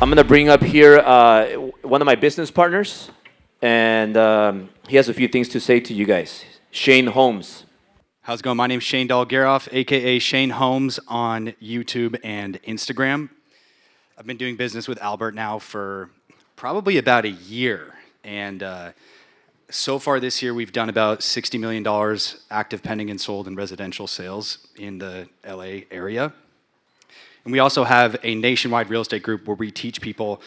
I'm going to bring up here one of my business partners, and he has a few things to say to you guys. Shane Holmes. How's it going? My name's Shane Dalgaroff, aka Shane Holmes on YouTube and Instagram. I've been doing business with Albert now for probably about a year, and so far this year we've done about $60 million active pending and sold in residential sales in the LA area. And we also have a nationwide real estate group where we teach people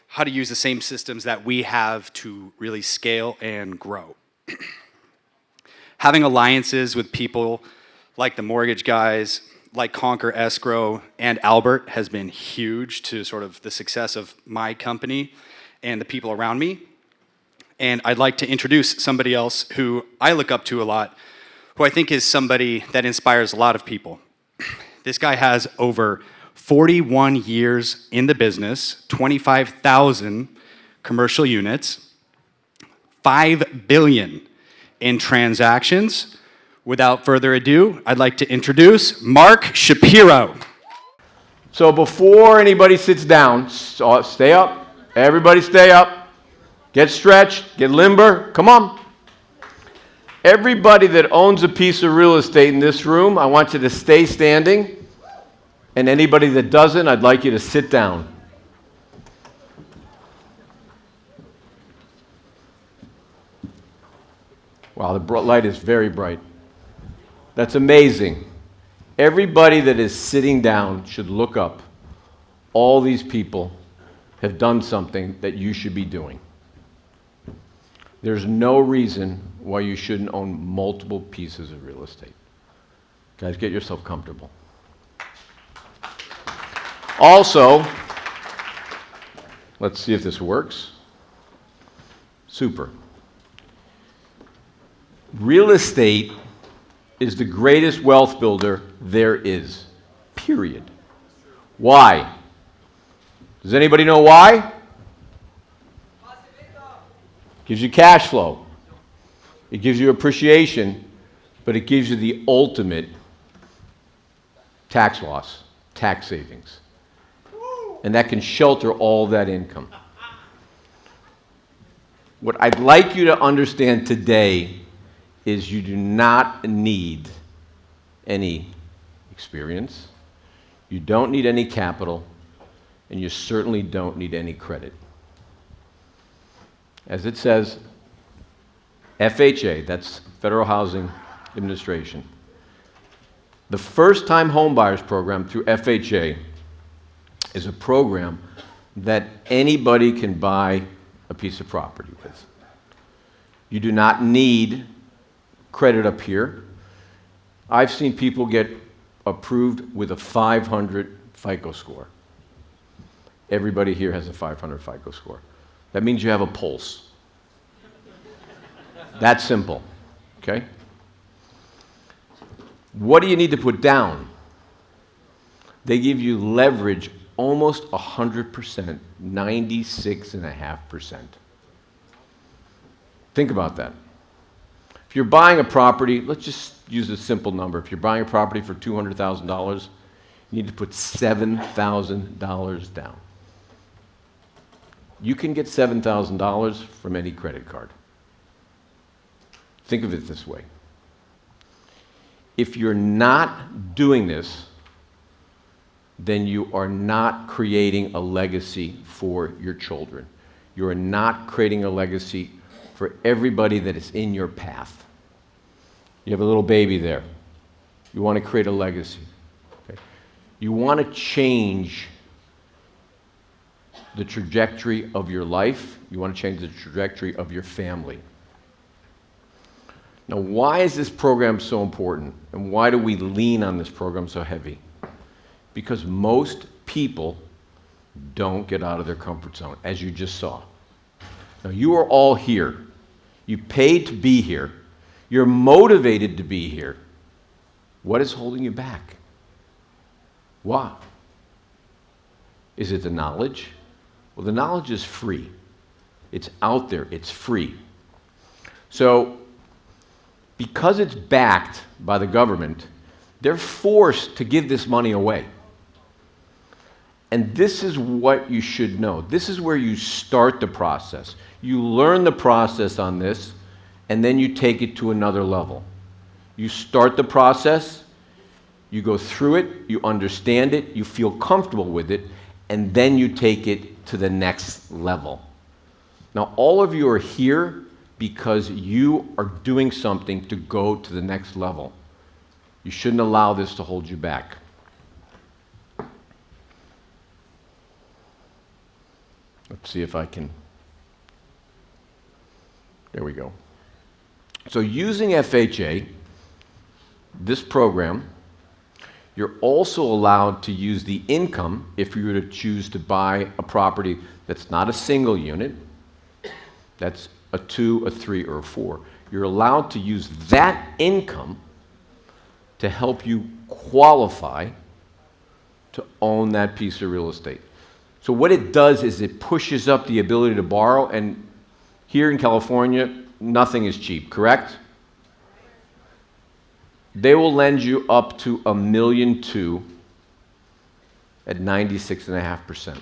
how to use the same systems that we have to really scale and grow. Having alliances with people like the mortgage guys, like Conquer Escrow and Albert has been huge to sort of the success of my company and the people around me. And I'd like to introduce somebody else who I look up to a lot, who I think is somebody that inspires a lot of people. This guy has over 41 years in the business, 25,000 commercial units, $5 billion in transactions. Without further ado, I'd like to introduce Mark Shapiro. So before anybody sits down, stay up. Everybody stay up. Get stretched, get limber. Come on. Everybody that owns a piece of real estate in this room, I want you to stay standing. And anybody that doesn't, I'd like you to sit down. Wow, the light is very bright. That's amazing. Everybody that is sitting down should look up. All these people have done something that you should be doing. There's no reason why you shouldn't own multiple pieces of real estate. Guys, get yourself comfortable. Also, let's see if this works. Super. Real estate is the greatest wealth builder there is, period. Why? Does anybody know why? Gives you cash flow. It gives you appreciation, but it gives you the ultimate tax loss, tax savings. And that can shelter all that income. What I'd like you to understand today is you do not need any experience, you don't need any capital, and you certainly don't need any credit. As it says, FHA, that's Federal Housing Administration, the first-time homebuyers program through FHA is a program that anybody can buy a piece of property with. You do not need credit up here. I've seen people get approved with a 500 FICO score. Everybody here has a 500 FICO score. That means you have a pulse. That's simple, okay? What do you need to put down? They give you leverage almost 100%, 96.5%. Think about that. If you're buying a property, let's just use a simple number. If you're buying a property for $200,000, you need to put $7,000 down. You can get $7,000 from any credit card. Think of it this way. If you're not doing this, then you are not creating a legacy for your children. You are not creating a legacy for everybody that is in your path. You have a little baby there. You want to create a legacy. Okay? You want to change the trajectory of your life. You want to change the trajectory of your family. Now, why is this program so important? And why do we lean on this program so heavy? Because most people don't get out of their comfort zone, as you just saw. Now, you are all here. You paid to be here. You're motivated to be here. What is holding you back? Why? Is it the knowledge? Well, the knowledge is free. It's out there. It's free. So, because it's backed by the government, they're forced to give this money away. And this is what you should know. This is where you start the process. You learn the process on this, and then you take it to another level. You start the process, you go through it, you understand it, you feel comfortable with it, and then you take it to the next level. Now, all of you are here because you are doing something to go to the next level. You shouldn't allow this to hold you back. Let's see if I can. There we go. So using FHA, this program, you're also allowed to use the income if you were to choose to buy a property that's not a single unit, that's a 2, a 3, or a 4. You're allowed to use that income to help you qualify to own that piece of real estate. So what it does is it pushes up the ability to borrow, and here in California, nothing is cheap, correct? They will lend you up to $1.2 million at 96.5%.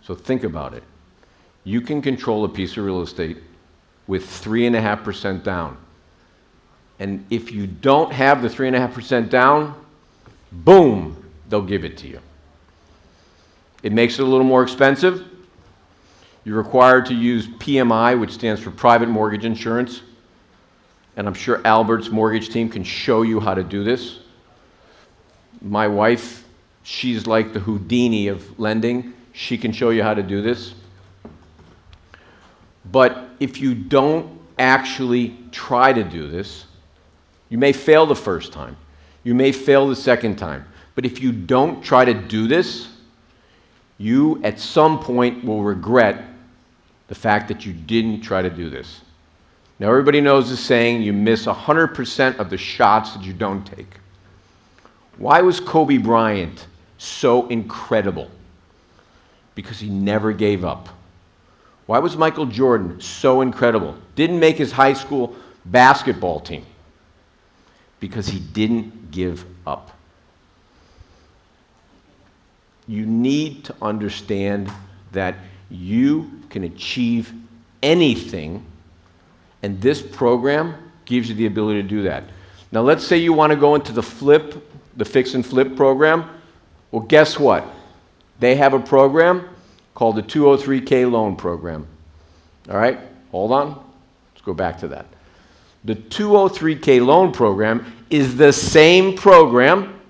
So think about it. You can control a piece of real estate with 3.5% down. And if you don't have the 3.5% down, boom, they'll give it to you. It makes it a little more expensive. You're required to use PMI, which stands for Private Mortgage Insurance. And I'm sure Albert's mortgage team can show you how to do this. My wife, she's like the Houdini of lending. She can show you how to do this. But if you don't actually try to do this, you may fail the first time. You may fail the second time. But if you don't try to do this, you at some point will regret the fact that you didn't try to do this. Now, everybody knows the saying, you miss 100% of the shots that you don't take. Why was Kobe Bryant so incredible? Because he never gave up. Why was Michael Jordan so incredible? Didn't make his high school basketball team. Because he didn't give up. You need to understand that you can achieve anything, and this program gives you the ability to do that. Now, let's say you want to go into the fix and flip program. Well, guess what? They have a program called the 203K loan program. All right? Hold on. Let's go back to that. The 203K loan program is the same program,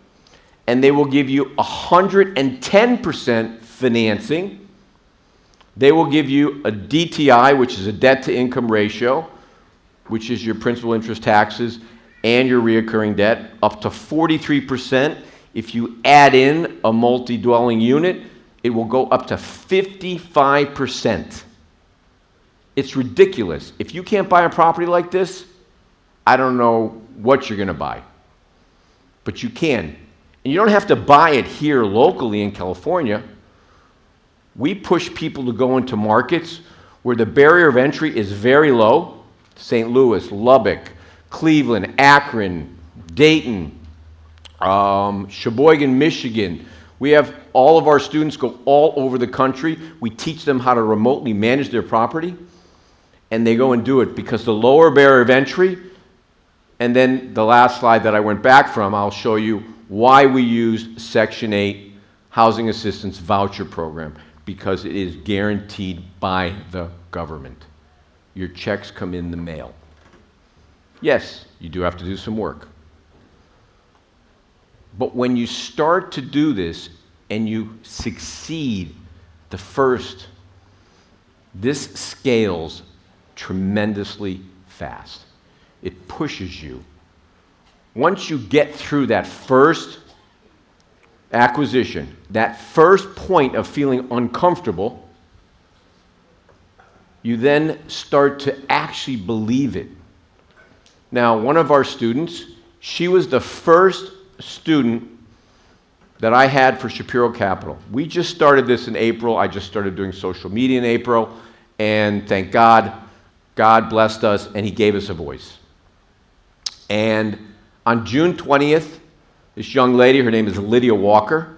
and they will give you 110% financing. They will give you a DTI, which is a debt-to-income ratio, which is your principal, interest, taxes, and your reoccurring debt, up to 43%. If you add in a multi-dwelling unit, it will go up to 55%. It's ridiculous. If you can't buy a property like this, I don't know what you're going to buy. But you can. And you don't have to buy it here locally in California. We push people to go into markets where the barrier of entry is very low. St. Louis, Lubbock, Cleveland, Akron, Dayton, Sheboygan, Michigan. We have all of our students go all over the country. We teach them how to remotely manage their property, and they go and do it because the lower barrier of entry, and then the last slide that I went back from, I'll show you why we use Section 8 Housing Assistance Voucher Program, because it is guaranteed by the government. Your checks come in the mail. Yes, you do have to do some work. But when you start to do this and you succeed the first, this scales tremendously fast. It pushes you. Once you get through that first acquisition, that first point of feeling uncomfortable, you then start to actually believe it. Now, one of our students, she was the first student that I had for Shapiro Capital. We just started this in April. I just started doing social media in April, and thank God, God blessed us, and He gave us a voice. And on June 20th, this young lady, her name is Lydia Walker,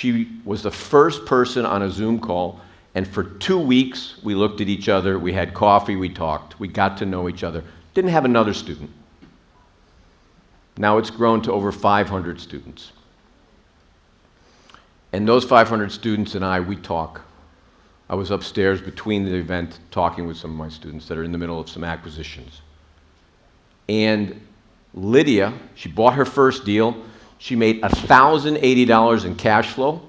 She was the first person on a Zoom call, and for 2 weeks, we looked at each other, we had coffee, we talked, we got to know each other. Didn't have another student. Now it's grown to over 500 students. And those 500 students and I, we talk. I was upstairs between the event talking with some of my students that are in the middle of some acquisitions. And Lydia, she bought her first deal. She made $1,080 in cash flow.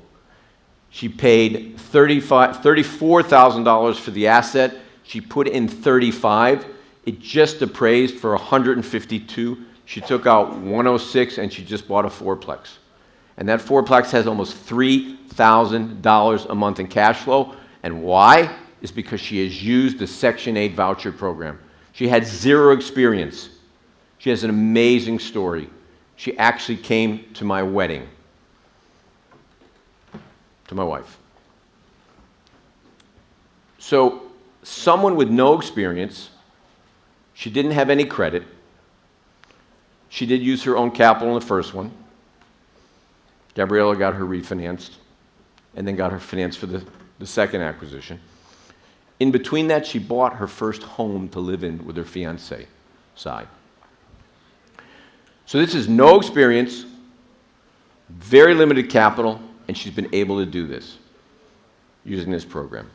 She paid $34,000 for the asset. She put in $35,000. It just appraised for $152,000. She took out $106,000 and she just bought a fourplex. And that fourplex has almost $3,000 a month in cash flow. And why? Is because she has used the Section 8 voucher program. She had zero experience. She has an amazing story. She actually came to my wedding, to my wife. So someone with no experience, she didn't have any credit. She did use her own capital in the first one. Gabriella got her refinanced and then got her financed for the second acquisition. In between that, she bought her first home to live in with her fiancé, Cy. So this is no experience, very limited capital, and she's been able to do this using this program.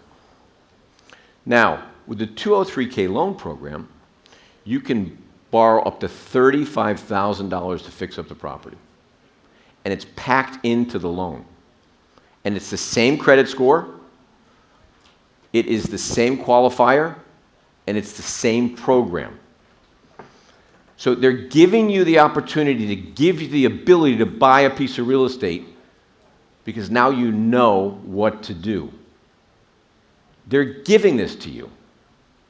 Now, with the 203K loan program, you can borrow up to $35,000 to fix up the property. And it's packed into the loan. And it's the same credit score, it is the same qualifier, and it's the same program. So they're giving you the opportunity to give you the ability to buy a piece of real estate because now you know what to do. They're giving this to you.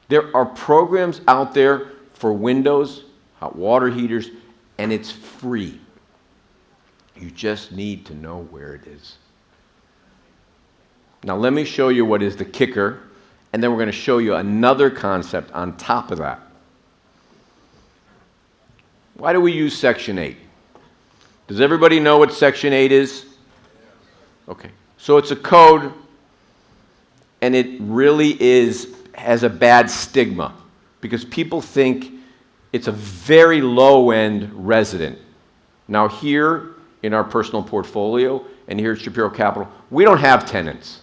There are programs out there for windows, hot water heaters, and it's free. You just need to know where it is. Now let me show you what is the kicker, and then we're going to show you another concept on top of that. Why do we use Section 8? Does everybody know what Section 8 is? Okay. So it's a code, and it really has a bad stigma because people think it's a very low-end resident. Now here in our personal portfolio and here at Shapiro Capital, we don't have tenants.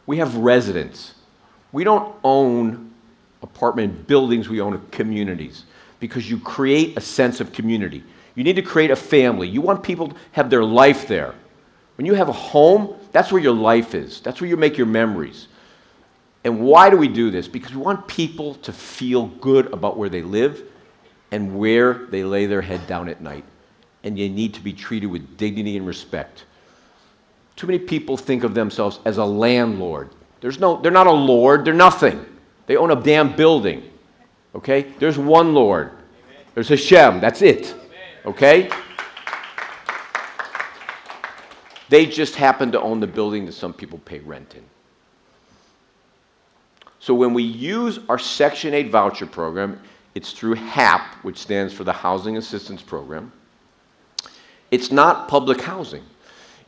We have residents. We don't own apartment buildings, we own communities because you create a sense of community. You need to create a family. You want people to have their life there. When you have a home, that's where your life is. That's where you make your memories. And why do we do this? Because we want people to feel good about where they live and where they lay their head down at night. And you need to be treated with dignity and respect. Too many people think of themselves as a landlord. They're not a lord, they're nothing. They own a damn building. Okay? There's one Lord. There's Hashem, that's it. Okay? They just happen to own the building that some people pay rent in. So when we use our Section 8 voucher program, it's through HAP, which stands for the Housing Assistance Program. It's not public housing.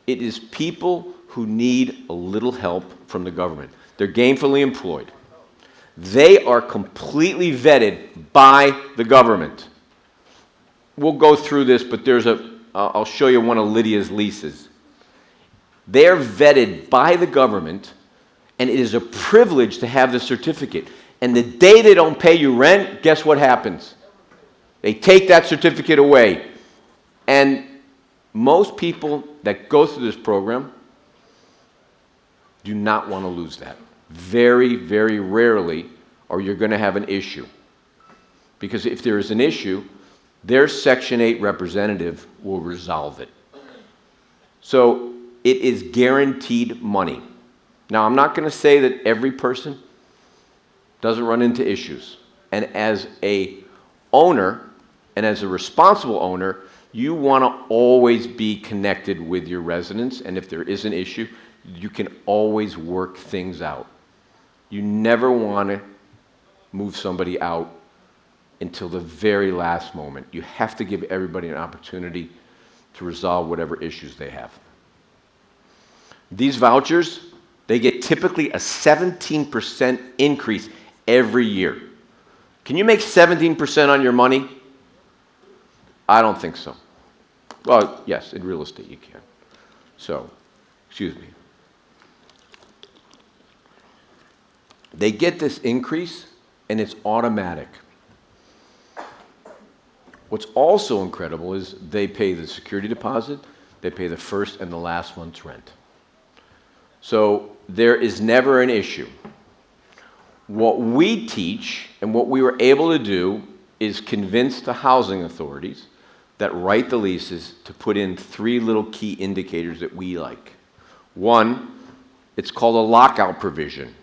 It is people who need a little help from the government. They're gainfully employed. They are completely vetted by the government. We'll go through this, but I'll show you one of Lydia's leases. They're vetted by the government, and it is a privilege to have the certificate. And the day they don't pay you rent, guess what happens? They take that certificate away. And most people that go through this program do not want to lose that. Very, very rarely are you going to have an issue. Because if there is an issue, their Section 8 representative will resolve it. So it is guaranteed money. Now, I'm not going to say that every person doesn't run into issues. And as a owner, and as a responsible owner, you want to always be connected with your residents. And if there is an issue, you can always work things out. You never want to move somebody out until the very last moment. You have to give everybody an opportunity to resolve whatever issues they have. These vouchers, they get typically a 17% increase every year. Can you make 17% on your money? I don't think so. Well, yes, in real estate you can. So, excuse me. They get this increase, and it's automatic. What's also incredible is they pay the security deposit, they pay the first and the last month's rent. So there is never an issue. What we teach and what we were able to do is convince the housing authorities that write the leases to put in 3 little key indicators that we like. One, it's called a lockout provision.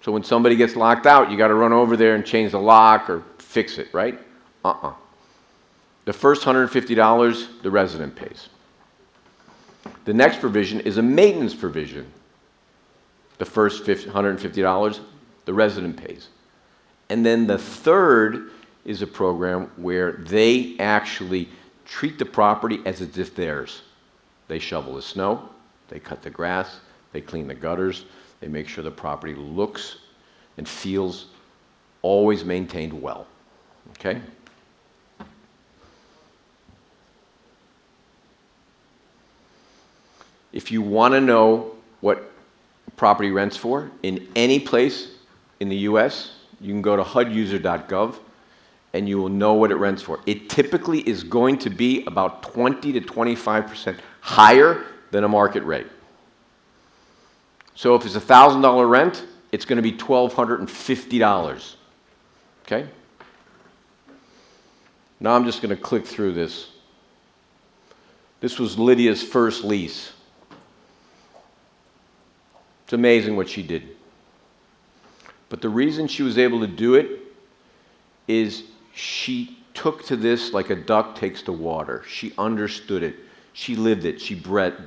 So when somebody gets locked out, you got to run over there and change the lock or fix it, right? The first $150, the resident pays. The next provision is a maintenance provision. The first $150, the resident pays. And then the third is a program where they actually treat the property as if theirs. They shovel the snow, they cut the grass, they clean the gutters, they make sure the property looks and feels always maintained well. Okay? If you want to know what property rents for in any place in the US, you can go to huduser.gov and you will know what it rents for. It typically is going to be about 20 to 25% higher than a market rate. So if it's a $1,000 rent, it's going to be $1,250. Okay? Now I'm just going to click through this. This was Lydia's first lease. It's amazing what she did. But the reason she was able to do it is she took to this like a duck takes to water. She understood it. She lived it. She breathed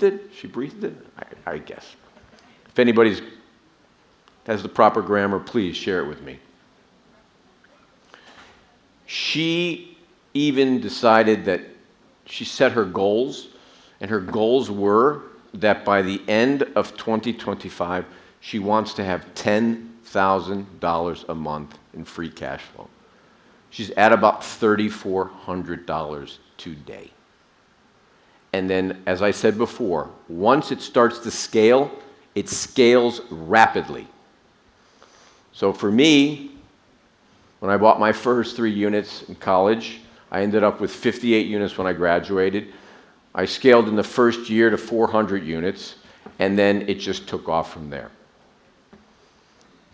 it? She breathed it? I guess. If anybody has the proper grammar, please share it with me. She even decided that she set her goals, and her goals were that by the end of 2025, she wants to have $10,000 a month in free cash flow. She's at about $3,400 today. And then, as I said before, once it starts to scale, it scales rapidly. So for me, when I bought my first 3 units in college, I ended up with 58 units when I graduated. I scaled in the first year to 400 units, and then it just took off from there.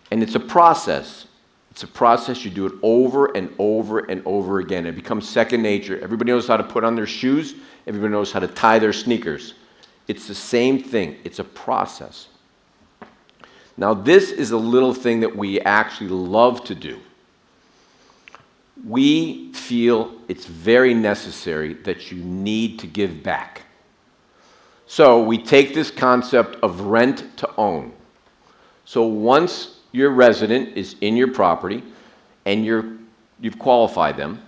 And it's a process. It's a process. You do it over and over and over again. It becomes second nature. Everybody knows how to put on their shoes. Everybody knows how to tie their sneakers. It's the same thing. It's a process. Now, this is a little thing that we actually love to do. We feel it's very necessary that you need to give back. So we take this concept of rent to own. So once your resident is in your property and you've qualified them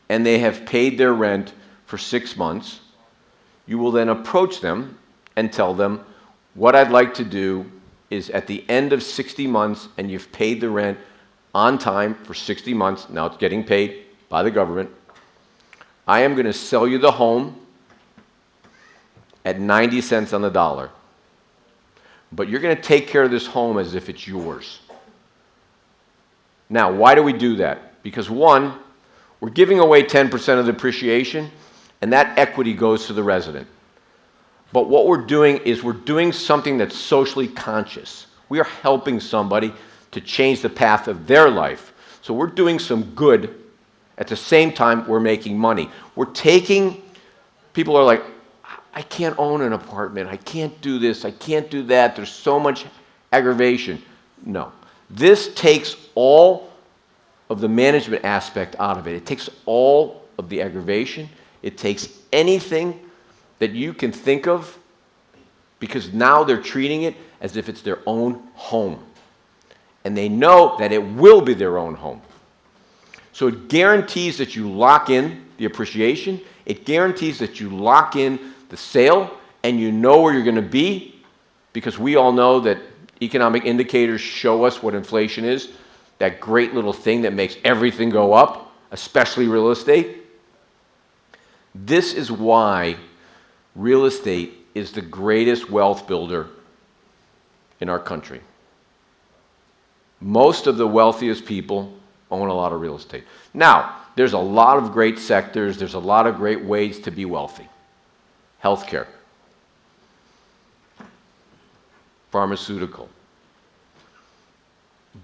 and they have paid their rent for 6 months, you will then approach them and tell them, what I'd like to do is at the end of 60 months and you've paid the rent on time for 60 months, now it's getting paid by the government, I am going to sell you the home at 90 cents on the dollar. But you're going to take care of this home as if it's yours. Now, why do we do that? Because one, we're giving away 10% of the depreciation, and that equity goes to the resident. But what we're doing is we're doing something that's socially conscious. We are helping somebody to change the path of their life. So we're doing some good. At the same time, we're making money. We're taking, people are like, I can't own an apartment. I can't do this. I can't do that. There's so much aggravation. No. This takes all of the management aspect out of it. It takes all of the aggravation. It takes anything that you can think of, because now they're treating it as if it's their own home. And they know that it will be their own home. So it guarantees that you lock in the appreciation. It guarantees that you lock in the sale and you know where you're going to be, because we all know that economic indicators show us what inflation is, that great little thing that makes everything go up, especially real estate. This is why real estate is the greatest wealth builder in our country. Most of the wealthiest people own a lot of real estate. Now, there's a lot of great sectors, there's a lot of great ways to be wealthy. Healthcare, pharmaceutical.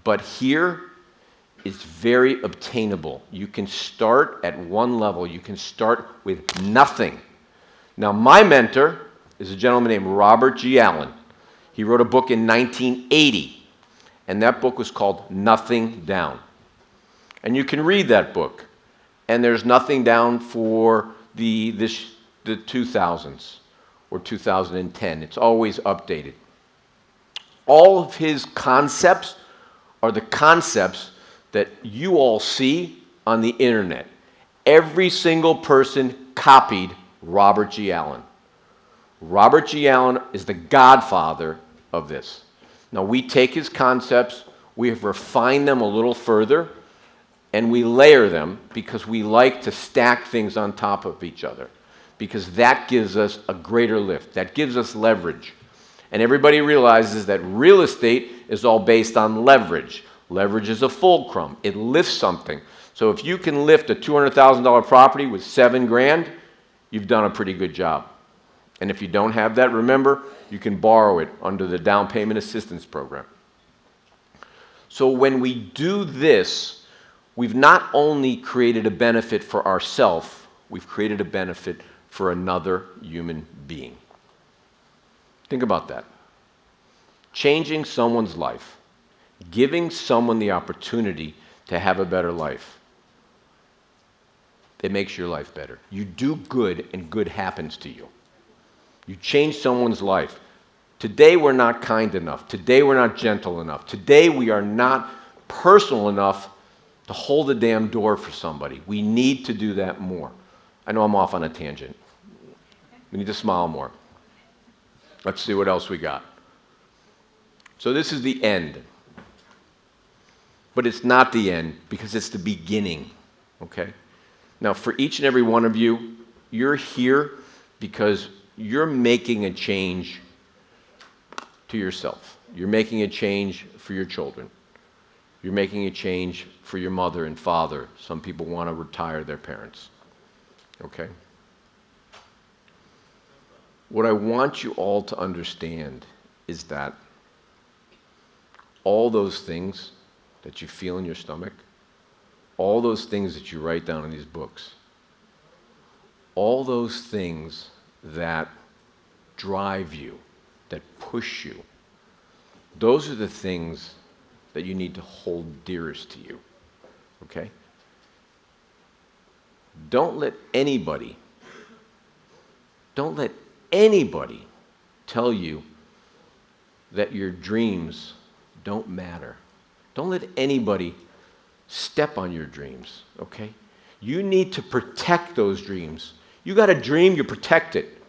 But here, it's very obtainable. You can start at one level. You can start with nothing. Now, my mentor is a gentleman named Robert G. Allen. He wrote a book in 1980, and that book was called Nothing Down. And you can read that book, and there's nothing down for the 2000s or 2010. It's always updated. All of his concepts are the concepts that you all see on the internet. Every single person copied Robert G. Allen. Robert G. Allen is the godfather of this. Now, we take his concepts, we have refined them a little further, and we layer them because we like to stack things on top of each other, because that gives us a greater lift. That gives us leverage. And everybody realizes that real estate is all based on leverage. Leverage is a fulcrum. It lifts something. So if you can lift a $200,000 property with $7,000, you've done a pretty good job. And if you don't have that, remember, you can borrow it under the down payment assistance program. So when we do this, we've not only created a benefit for ourselves, we've created a benefit for another human being. Think about that. Changing someone's life. Giving someone the opportunity to have a better life. It makes your life better. You do good and good happens to you. You change someone's life. Today we're not kind enough. Today we're not gentle enough. Today we are not personal enough to hold the damn door for somebody. We need to do that more. I know I'm off on a tangent. We need to smile more. Let's see what else we got. So this is the end. But it's not the end, because it's the beginning, okay? Now, for each and every one of you, you're here because you're making a change to yourself. You're making a change for your children. You're making a change for your mother and father. Some people want to retire their parents, okay? What I want you all to understand is that all those things that you feel in your stomach, all those things that you write down in these books, all those things that drive you, that push you, those are the things that you need to hold dearest to you, okay? Don't let anybody tell you that your dreams don't matter. Don't let anybody step on your dreams, okay? You need to protect those dreams. You got a dream, you protect it.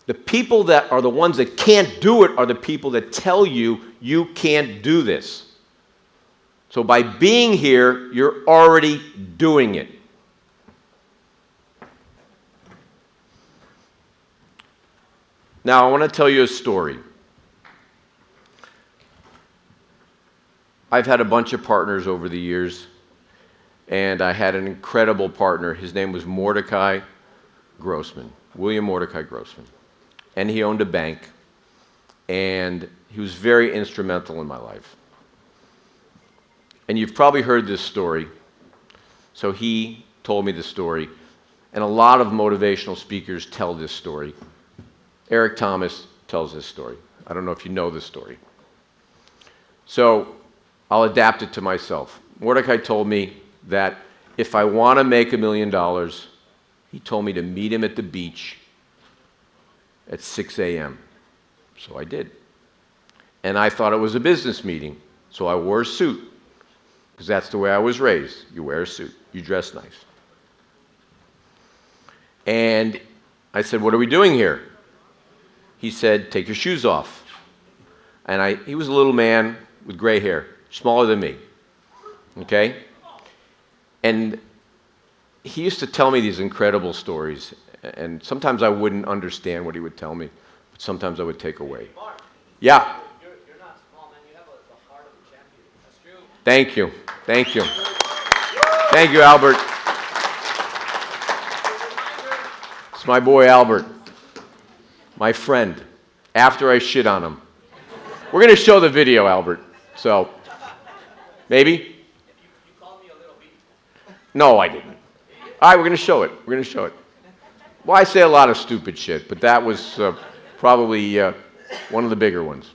The people that are the ones that can't do it are the people that tell you you can't do this. So by being here, you're already doing it. Now, I want to tell you a story. I've had a bunch of partners over the years, and I had an incredible partner. His name was Mordecai Grossman, William Mordecai Grossman. And he owned a bank, and he was very instrumental in my life. And you've probably heard this story. So he told me this story, and a lot of motivational speakers tell this story. Eric Thomas tells this story. I don't know if you know this story. So I'll adapt it to myself. Mordecai told me that if I want to make $1 million, he told me to meet him at the beach at 6 a.m. So I did. And I thought it was a business meeting, so I wore a suit, because that's the way I was raised. You wear a suit. You dress nice. And I said, what are we doing here? He said, take your shoes off. And he was a little man with gray hair, smaller than me, okay? And he used to tell me these incredible stories, and sometimes I wouldn't understand what he would tell me, but sometimes I would take away. Mark, Yeah. you're not small, man. You have the heart of a champion. That's true. Thank you. Thank you. Thank you, Albert. It's my boy, Albert. My friend. After I shit on him. We're going to show the video, Albert. So, maybe? You called me a little beat. No, I didn't. All right, we're going to show it. We're going to show it. Well, I say a lot of stupid shit, but that was probably one of the bigger ones.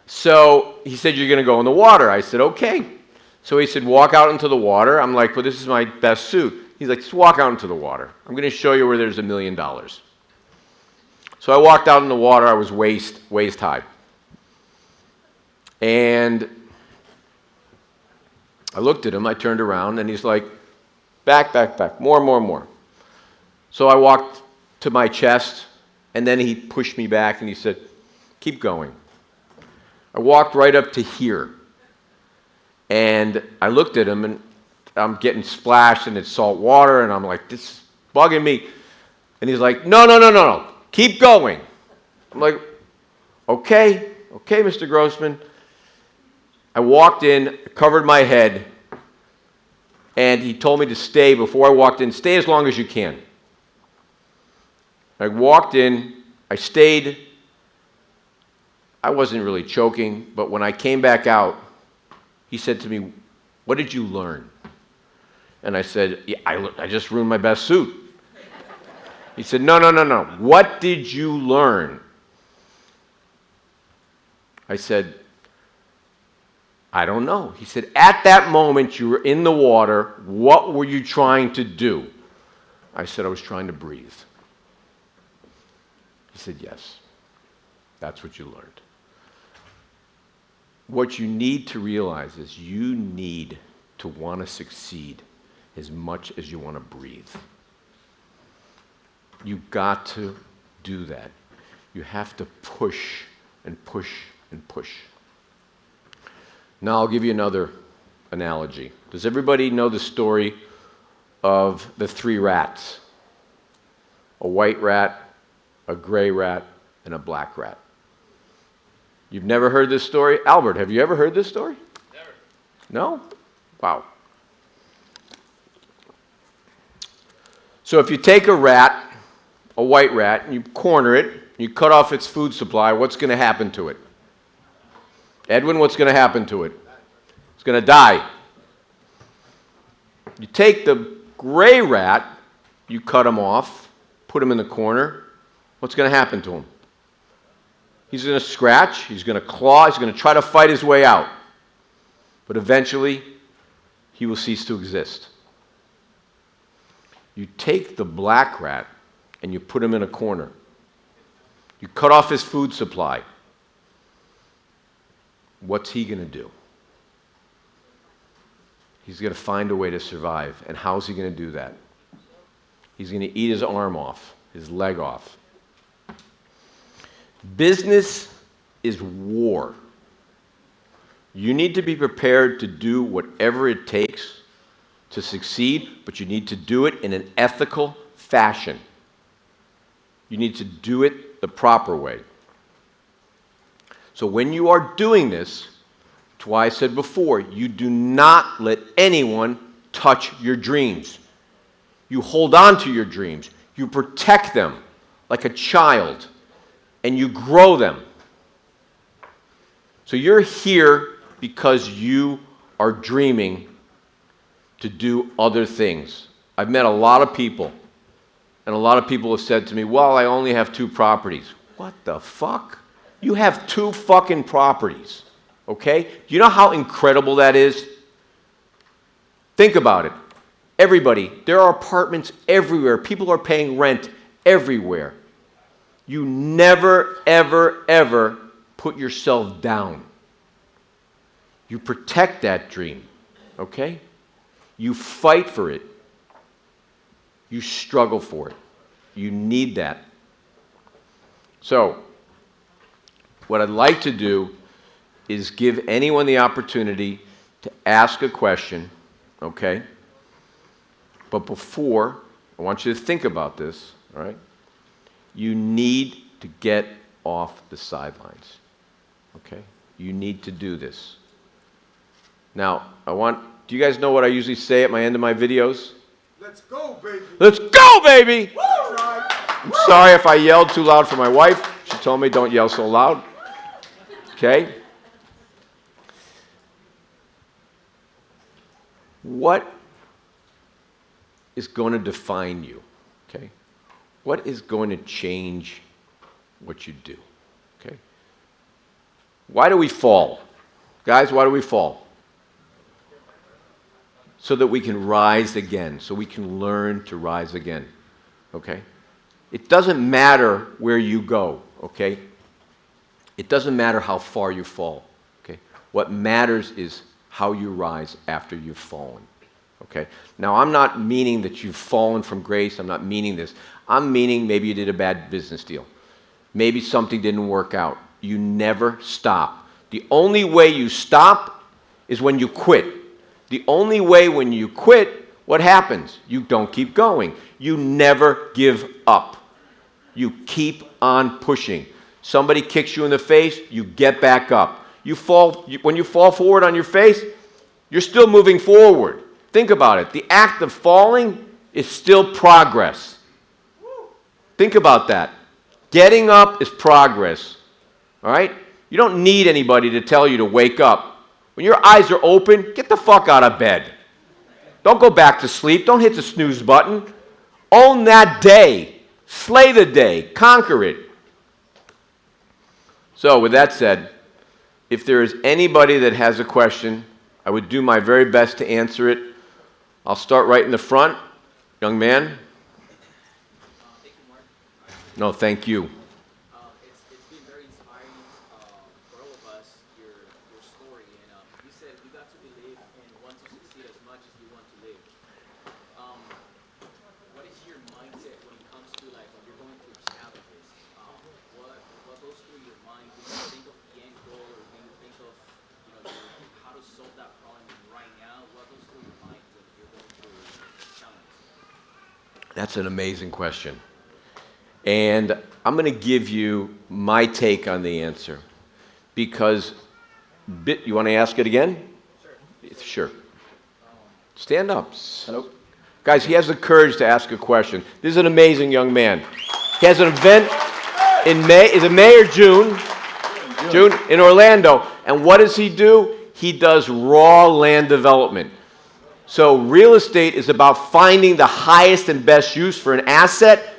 So he said, you're going to go in the water. I said, okay. So he said, walk out into the water. I'm like, well, this is my best suit. He's like, just walk out into the water. I'm going to show you where there's $1 million. So I walked out in the water. I was waist high. And I looked at him. I turned around, and he's like, back, more. So I walked to my chest, and then he pushed me back, and he said, keep going. I walked right up to here. And I looked at him, and I'm getting splashed, and it's salt water, and I'm like, this is bugging me. And he's like, no. Keep going. I'm like, okay, Mr. Grossman. I walked in, covered my head, and he told me to stay before I walked in. Stay as long as you can. I walked in, I stayed. I wasn't really choking, but when I came back out, he said to me, what did you learn? And I said, yeah, I just ruined my best suit. He said, no. What did you learn? I said, I don't know. He said, at that moment you were in the water, what were you trying to do? I said, I was trying to breathe. He said, yes, that's what you learned. What you need to realize is you need to want to succeed as much as you want to breathe. You've got to do that. You have to push and push and push. Now I'll give you another analogy. Does everybody know the story of the 3 rats? A white rat, a gray rat, and a black rat. You've never heard this story? Albert, have you ever heard this story? Never. No? Wow. So if you take a rat, a white rat, and you corner it, you cut off its food supply, what's going to happen to it? Edwin, what's going to happen to it? It's going to die. You take the gray rat, you cut him off, put him in the corner, what's going to happen to him? He's going to scratch, he's going to claw, he's going to try to fight his way out. But eventually, he will cease to exist. You take the black rat and you put him in a corner. You cut off his food supply. What's he going to do? He's going to find a way to survive. And how's he going to do that? He's going to eat his arm off, his leg off. Business is war. You need to be prepared to do whatever it takes to succeed, but you need to do it in an ethical fashion. You need to do it the proper way. So when you are doing this, that's why I said before, you do not let anyone touch your dreams. You hold on to your dreams. You protect them like a child, and you grow them. So you're here because you are dreaming to do other things. I've met a lot of people, and a lot of people have said to me, well, I only have 2 properties. What the fuck? You have 2 fucking properties, okay? Do you know how incredible that is? Think about it. Everybody, there are apartments everywhere. People are paying rent everywhere. You never, ever, ever put yourself down. You protect that dream, okay? You fight for it. You struggle for it. You need that. So, what I'd like to do is give anyone the opportunity to ask a question, okay? But before, I want you to think about this, all right? You need to get off the sidelines, okay? You need to do this. Now, do you guys know what I usually say at my end of my videos? Let's go, baby. Let's go, baby! Woo! I'm sorry if I yelled too loud for my wife. She told me don't yell so loud. Okay? What is going to define you? Okay? What is going to change what you do? Okay? Why do we fall? Guys, why do we fall? So that we can rise again, so we can learn to rise again. Okay? It doesn't matter where you go, okay? It doesn't matter how far you fall, okay? What matters is how you rise after you've fallen, okay? Now, I'm not meaning that you've fallen from grace. I'm not meaning this. I'm meaning maybe you did a bad business deal. Maybe something didn't work out. You never stop. The only way you stop is when you quit. The only way when you quit, what happens? You don't keep going. You never give up. You keep on pushing. Somebody kicks you in the face, you get back up. When you fall forward on your face, you're still moving forward. Think about it. The act of falling is still progress. Think about that. Getting up is progress. All right? You don't need anybody to tell you to wake up. When your eyes are open, get the fuck out of bed. Don't go back to sleep. Don't hit the snooze button. Own that day. Slay the day. Conquer it. So, with that said, if there is anybody that has a question, I would do my very best to answer it. I'll start right in the front. Young man. Thank you, Mark. No, thank you. It's been very inspiring for all of us, your story. And you said you got to believe and want to succeed as much as you want to live. What is your mindset when it comes to like when you're going through challenges? What goes through your mind? Do you think of the end goal, or do you think of how to solve that problem right now? What goes through your mind when you're going through challenges? That's an amazing question. And I'm going to give you my take on the answer. Because, you want to ask it again? Sure. Stand up. Hello? Guys, he has the courage to ask a question. This is an amazing young man. He has an event in May. Is it May or June? June in Orlando. And what does he do? He does raw land development. So real estate is about finding the highest and best use for an asset.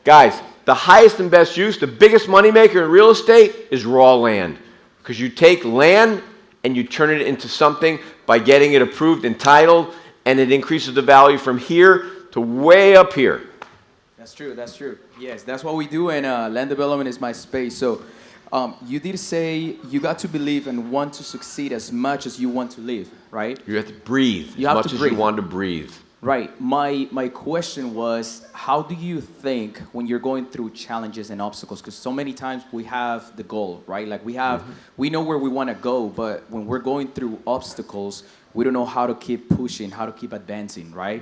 Guys, the highest and best use, the biggest moneymaker in real estate is raw land. Because you take land and you turn it into something by getting it approved and titled, and it increases the value from here to way up here. That's true, that's true. Yes, that's what we do, and land development is my space. So you did say you got to believe and want to succeed as much as you want to live, right? You have to breathe You have as to much as breathe. you want to breathe. Right. My question was, how do you think when you're going through challenges and obstacles? Because so many times we have the goal, right? Like we know where we want to go, but when we're going through obstacles, we don't know how to keep pushing, how to keep advancing, right?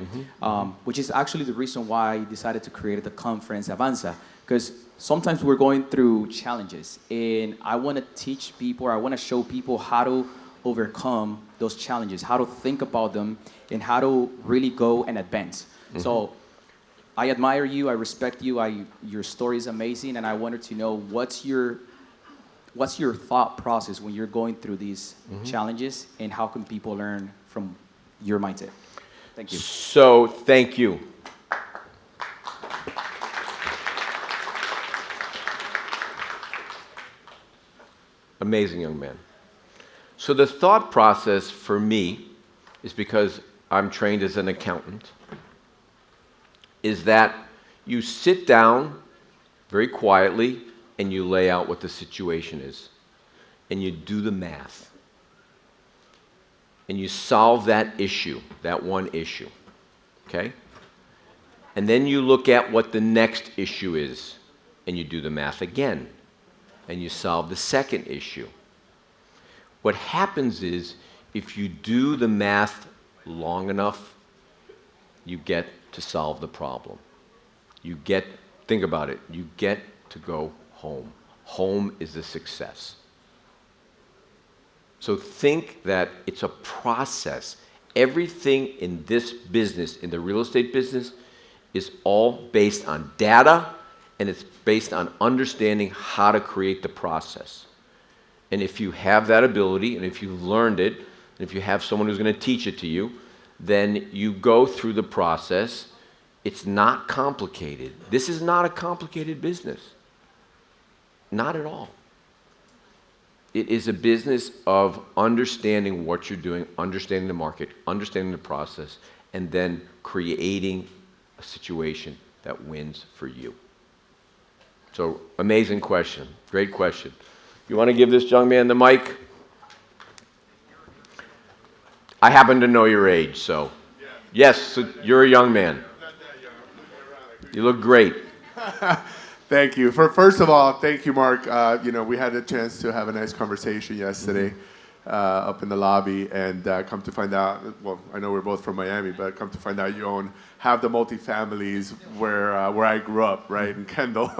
Which is actually the reason why I decided to create the conference Avanza, because sometimes we're going through challenges, and I want to teach people, or I want to show people how to overcome those challenges, how to think about them, and how to really go and advance. So I admire you, I respect you, your story is amazing, and I wanted to know what's your thought process when you're going through these challenges, and how can people learn from your mindset? Thank you. So, thank you. Amazing young man. So the thought process for me is, because I'm trained as an accountant, is that you sit down very quietly and you lay out what the situation is. And you do the math. And you solve that issue, that one issue. Okay? And then you look at what the next issue is, and you do the math again, and you solve the second issue. What happens is, if you do the math long enough, you get to solve the problem. Think about it, you get to go home. Home is a success. So think that it's a process. Everything in this business, in the real estate business, is all based on data, and it's based on understanding how to create the process. And if you have that ability, and if you learned it, and if you have someone who's going to teach it to you, then you go through the process. It's not complicated. This is not a complicated business. Not at all. It is a business of understanding what you're doing, understanding the market, understanding the process, and then creating a situation that wins for you. So, amazing question. Great question. You want to give this young man the mic? I happen to know your age, so. Yes, so you're a young man. You look great. Thank you. First of all, thank you, Mark. We had a chance to have a nice conversation yesterday up in the lobby, and come to find out, well, I know we're both from Miami, but come to find out you have the multifamilies where I grew up, right, in Kendall.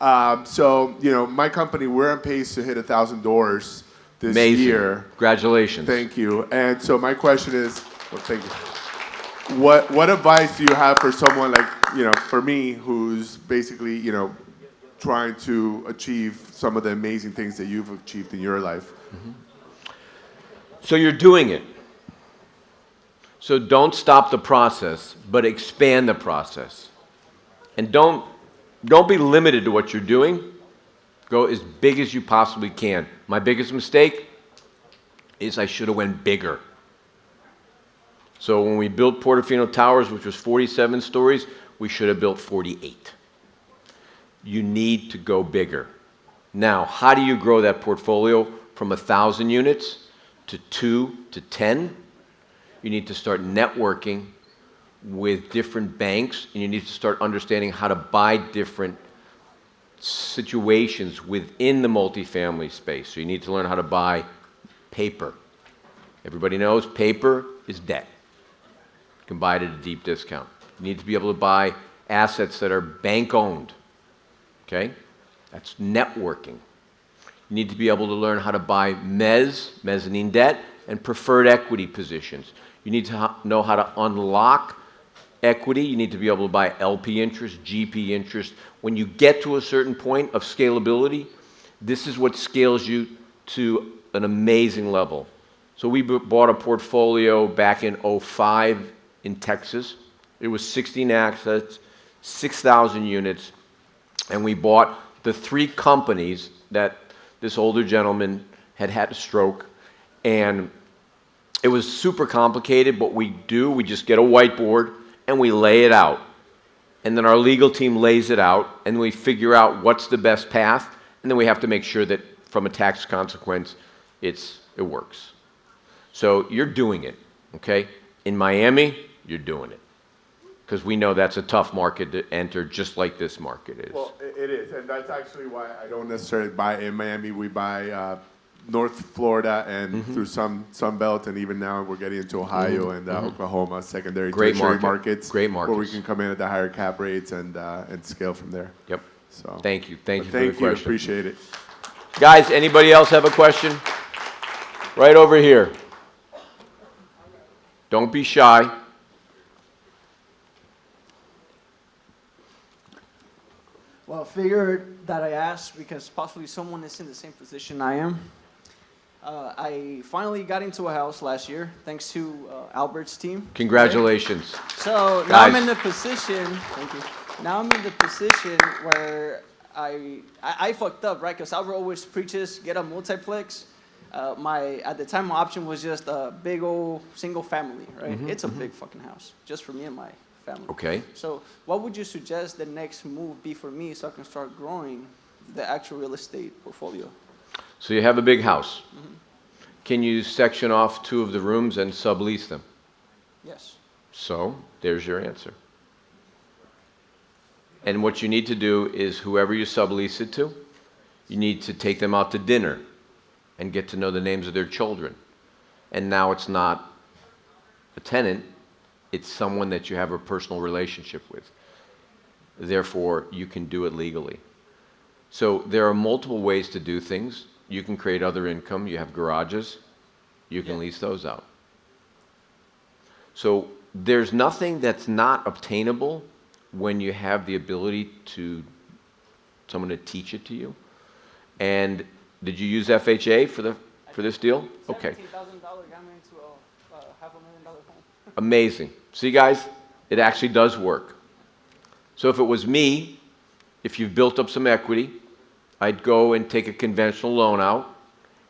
My company, we're on pace to hit 1,000 doors this Amazing. year. Congratulations. Thank you. And so my question is, thank you. What advice do you have for someone like, for me, who's basically, trying to achieve some of the amazing things that you've achieved in your life? Mm-hmm. So you're doing it. So don't stop the process, but expand the process. And don't be limited to what you're doing. Go as big as you possibly can. My biggest mistake is I should have went bigger. So when we built Portofino Towers, which was 47 stories, we should have built 48. You need to go bigger. Now, how do you grow that portfolio from 1,000 units to 2 to 10? You need to start networking with different banks, and you need to start understanding how to buy different situations within the multifamily space. So you need to learn how to buy paper. Everybody knows paper is debt. You can buy it at a deep discount. You need to be able to buy assets that are bank-owned. Okay? That's networking. You need to be able to learn how to buy mezzanine debt, and preferred equity positions. You need to know how to unlock equity. You need to be able to buy LP interest, GP interest. When you get to a certain point of scalability, this is what scales you to an amazing level. So we bought a portfolio back in 2005 in Texas. It was 16 assets, 6,000 units, and we bought the 3 companies that this older gentleman had a stroke, and it was super complicated. But we just get a whiteboard and we lay it out, and then our legal team lays it out, and we figure out what's the best path, and then we have to make sure that from a tax consequence it works. So you're doing it, okay? In Miami, you're doing it, because we know that's a tough market to enter, just like this market is. Well, it is, and that's actually why I don't necessarily buy in Miami. We buy North Florida and through some Belt, and even now we're getting into Ohio and Oklahoma, secondary, tertiary markets. Great markets. Where we can come in at the higher cap rates and scale from there. Yep. So Thank you for the thank you, question. appreciate it. Guys, anybody else have a question? Right over here. Don't be shy. Well, figured that I asked because possibly someone is in the same position I am. I finally got into a house last year, thanks to Albert's team. Congratulations. So now I'm in the position. Thank you. Now I'm in the position where I fucked up, right? Because Albert always preaches get a multiplex. At the time my option was just a big old single family, right? It's a big fucking house, just for me and my family. Okay. So what would you suggest the next move be for me so I can start growing the actual real estate portfolio? So you have a big house. Can you section off 2 of the rooms and sublease them? Yes. So there's your answer. And what you need to do is whoever you sublease it to, you need to take them out to dinner and get to know the names of their children. And now it's not a tenant, it's someone that you have a personal relationship with. Therefore, you can do it legally. So there are multiple ways to do things. You can create other income. You have garages. You can lease those out. So there's nothing that's not obtainable when you have the ability to someone to teach it to you. And did you use FHA for this deal? Okay. $17,000 got me into a $500,000 home. Amazing. See, guys, it actually does work. So if it was me, if you've built up some equity, I'd go and take a conventional loan out,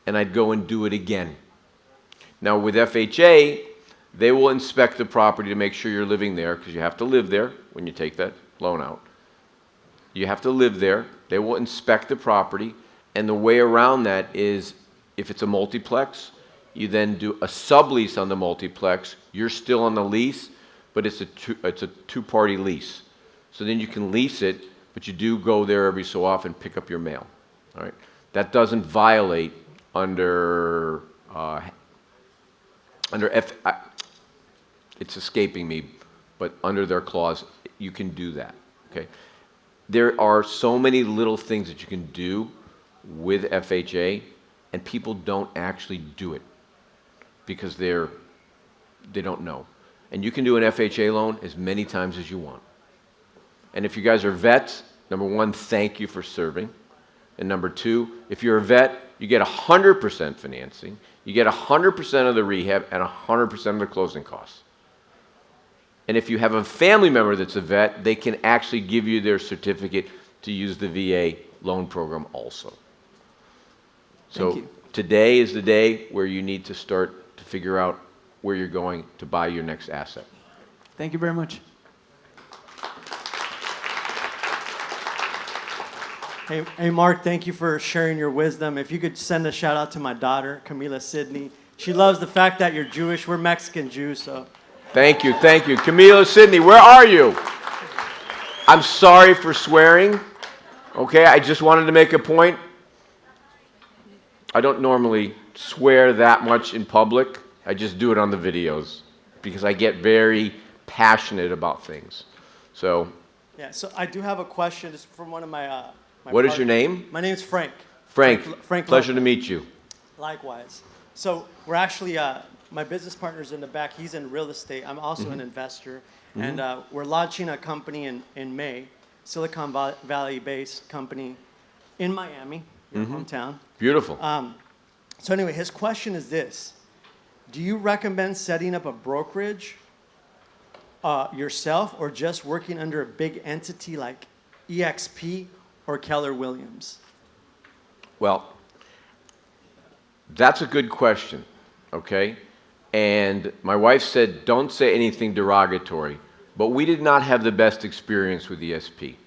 and I'd go and do it again. Now, with FHA, they will inspect the property to make sure you're living there, because you have to live there when you take that loan out. You have to live there. They will inspect the property, and the way around that is, if it's a multiplex, you then do a sublease on the multiplex. You're still on the lease, but it's a two-party lease. So then you can lease it, but you do go there every so often, pick up your mail. All right? That doesn't violate under it's escaping me, but under their clause, you can do that. Okay? There are so many little things that you can do with FHA, and people don't actually do it because they don't know. And you can do an FHA loan as many times as you want. And if you guys are vets, number one, thank you for serving. And number two, if you're a vet, you get 100% financing, you get 100% of the rehab and 100% of the closing costs. And if you have a family member that's a vet, they can actually give you their certificate to use the VA loan program also. So today is the day where you need to start to figure out where you're going to buy your next asset. Thank you very much. Hey, Mark, thank you for sharing your wisdom. If you could send a shout out to my daughter, Camila Sidney. She loves the fact that you're Jewish. We're Mexican Jews, so. Thank you, thank you. Camila Sidney, where are you? I'm sorry for swearing. Okay, I just wanted to make a point. I don't normally swear that much in public. I just do it on the videos because I get very passionate about things. So. Yeah, so I do have a question. It's from one of my what is your name? My name is Frank. Frank, Frank pleasure to meet you. Likewise. So we're actually, my business partner's in the back. He's in real estate. I'm also an investor. And we're launching a company in May, Silicon Valley-based company in Miami, your hometown. Beautiful. So anyway, his question is this. Do you recommend setting up a brokerage yourself or just working under a big entity like EXP or Keller Williams? Well, that's a good question, okay? And my wife said, don't say anything derogatory, but we did not have the best experience with EXP,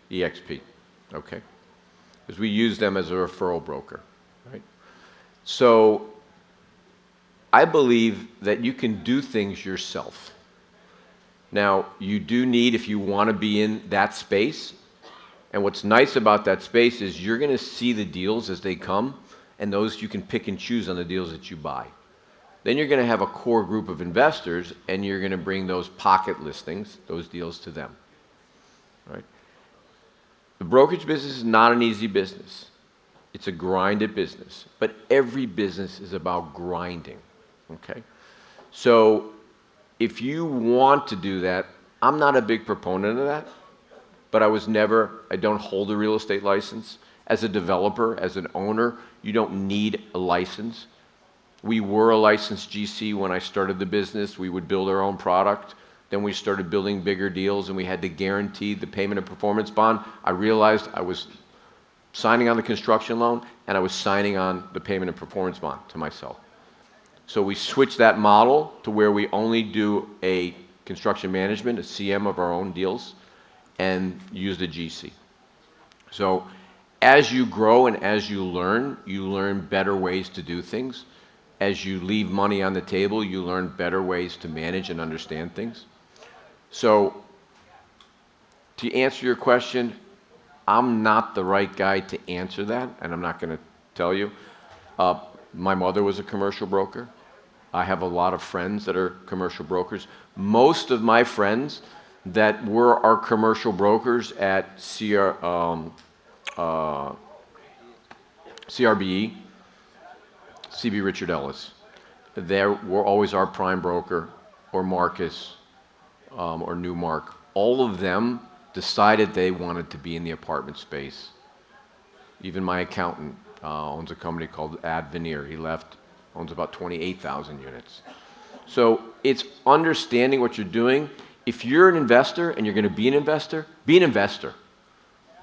okay? Because we used them as a referral broker, right? So I believe that you can do things yourself. Now, you do need, if you want to be in that space, and what's nice about that space is you're going to see the deals as they come, and those you can pick and choose on the deals that you buy. Then you're going to have a core group of investors, and you're going to bring those pocket listings, those deals to them. Right? The brokerage business is not an easy business. It's a grinded business, but every business is about grinding. Okay? So if you want to do that, I'm not a big proponent of that, but I don't hold a real estate license. As a developer, as an owner, you don't need a license. We were a licensed GC when I started the business. We would build our own product. Then we started building bigger deals, and we had to guarantee the payment of performance bond. I realized I was signing on the construction loan, and I was signing on the payment of performance bond to myself. So we switched that model to where we only do a construction management, a CM of our own deals, and use the GC. So as you grow and as you learn better ways to do things. As you leave money on the table, you learn better ways to manage and understand things. So to answer your question, I'm not the right guy to answer that, and I'm not going to tell you. My mother was a commercial broker. I have a lot of friends that are commercial brokers. Most of my friends that were our commercial brokers at CRBE, CB Richard Ellis, they were always our prime broker, or Marcus, or Newmark. All of them decided they wanted to be in the apartment space. Even my accountant owns a company called Ad Veneer. He left, owns about 28,000 units. So it's understanding what you're doing. If you're an investor and you're going to be an investor, be an investor.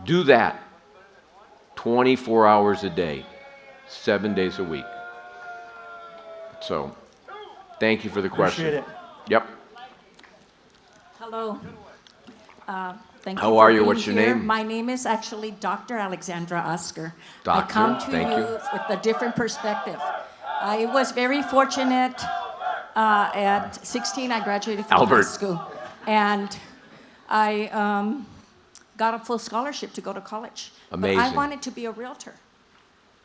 Do that 24 hours a day, 7 days a week. So thank you for the question. Appreciate it. Yep. Hello. Thank How you are for you? being What's your here. name? My name is actually Dr. Alexandra Oscar. Doctor, I come to thank you. with a different perspective. I was very fortunate. At 16, I graduated from high Albert. school, and I got a full scholarship to go to college. But I Amazing. wanted to be a realtor,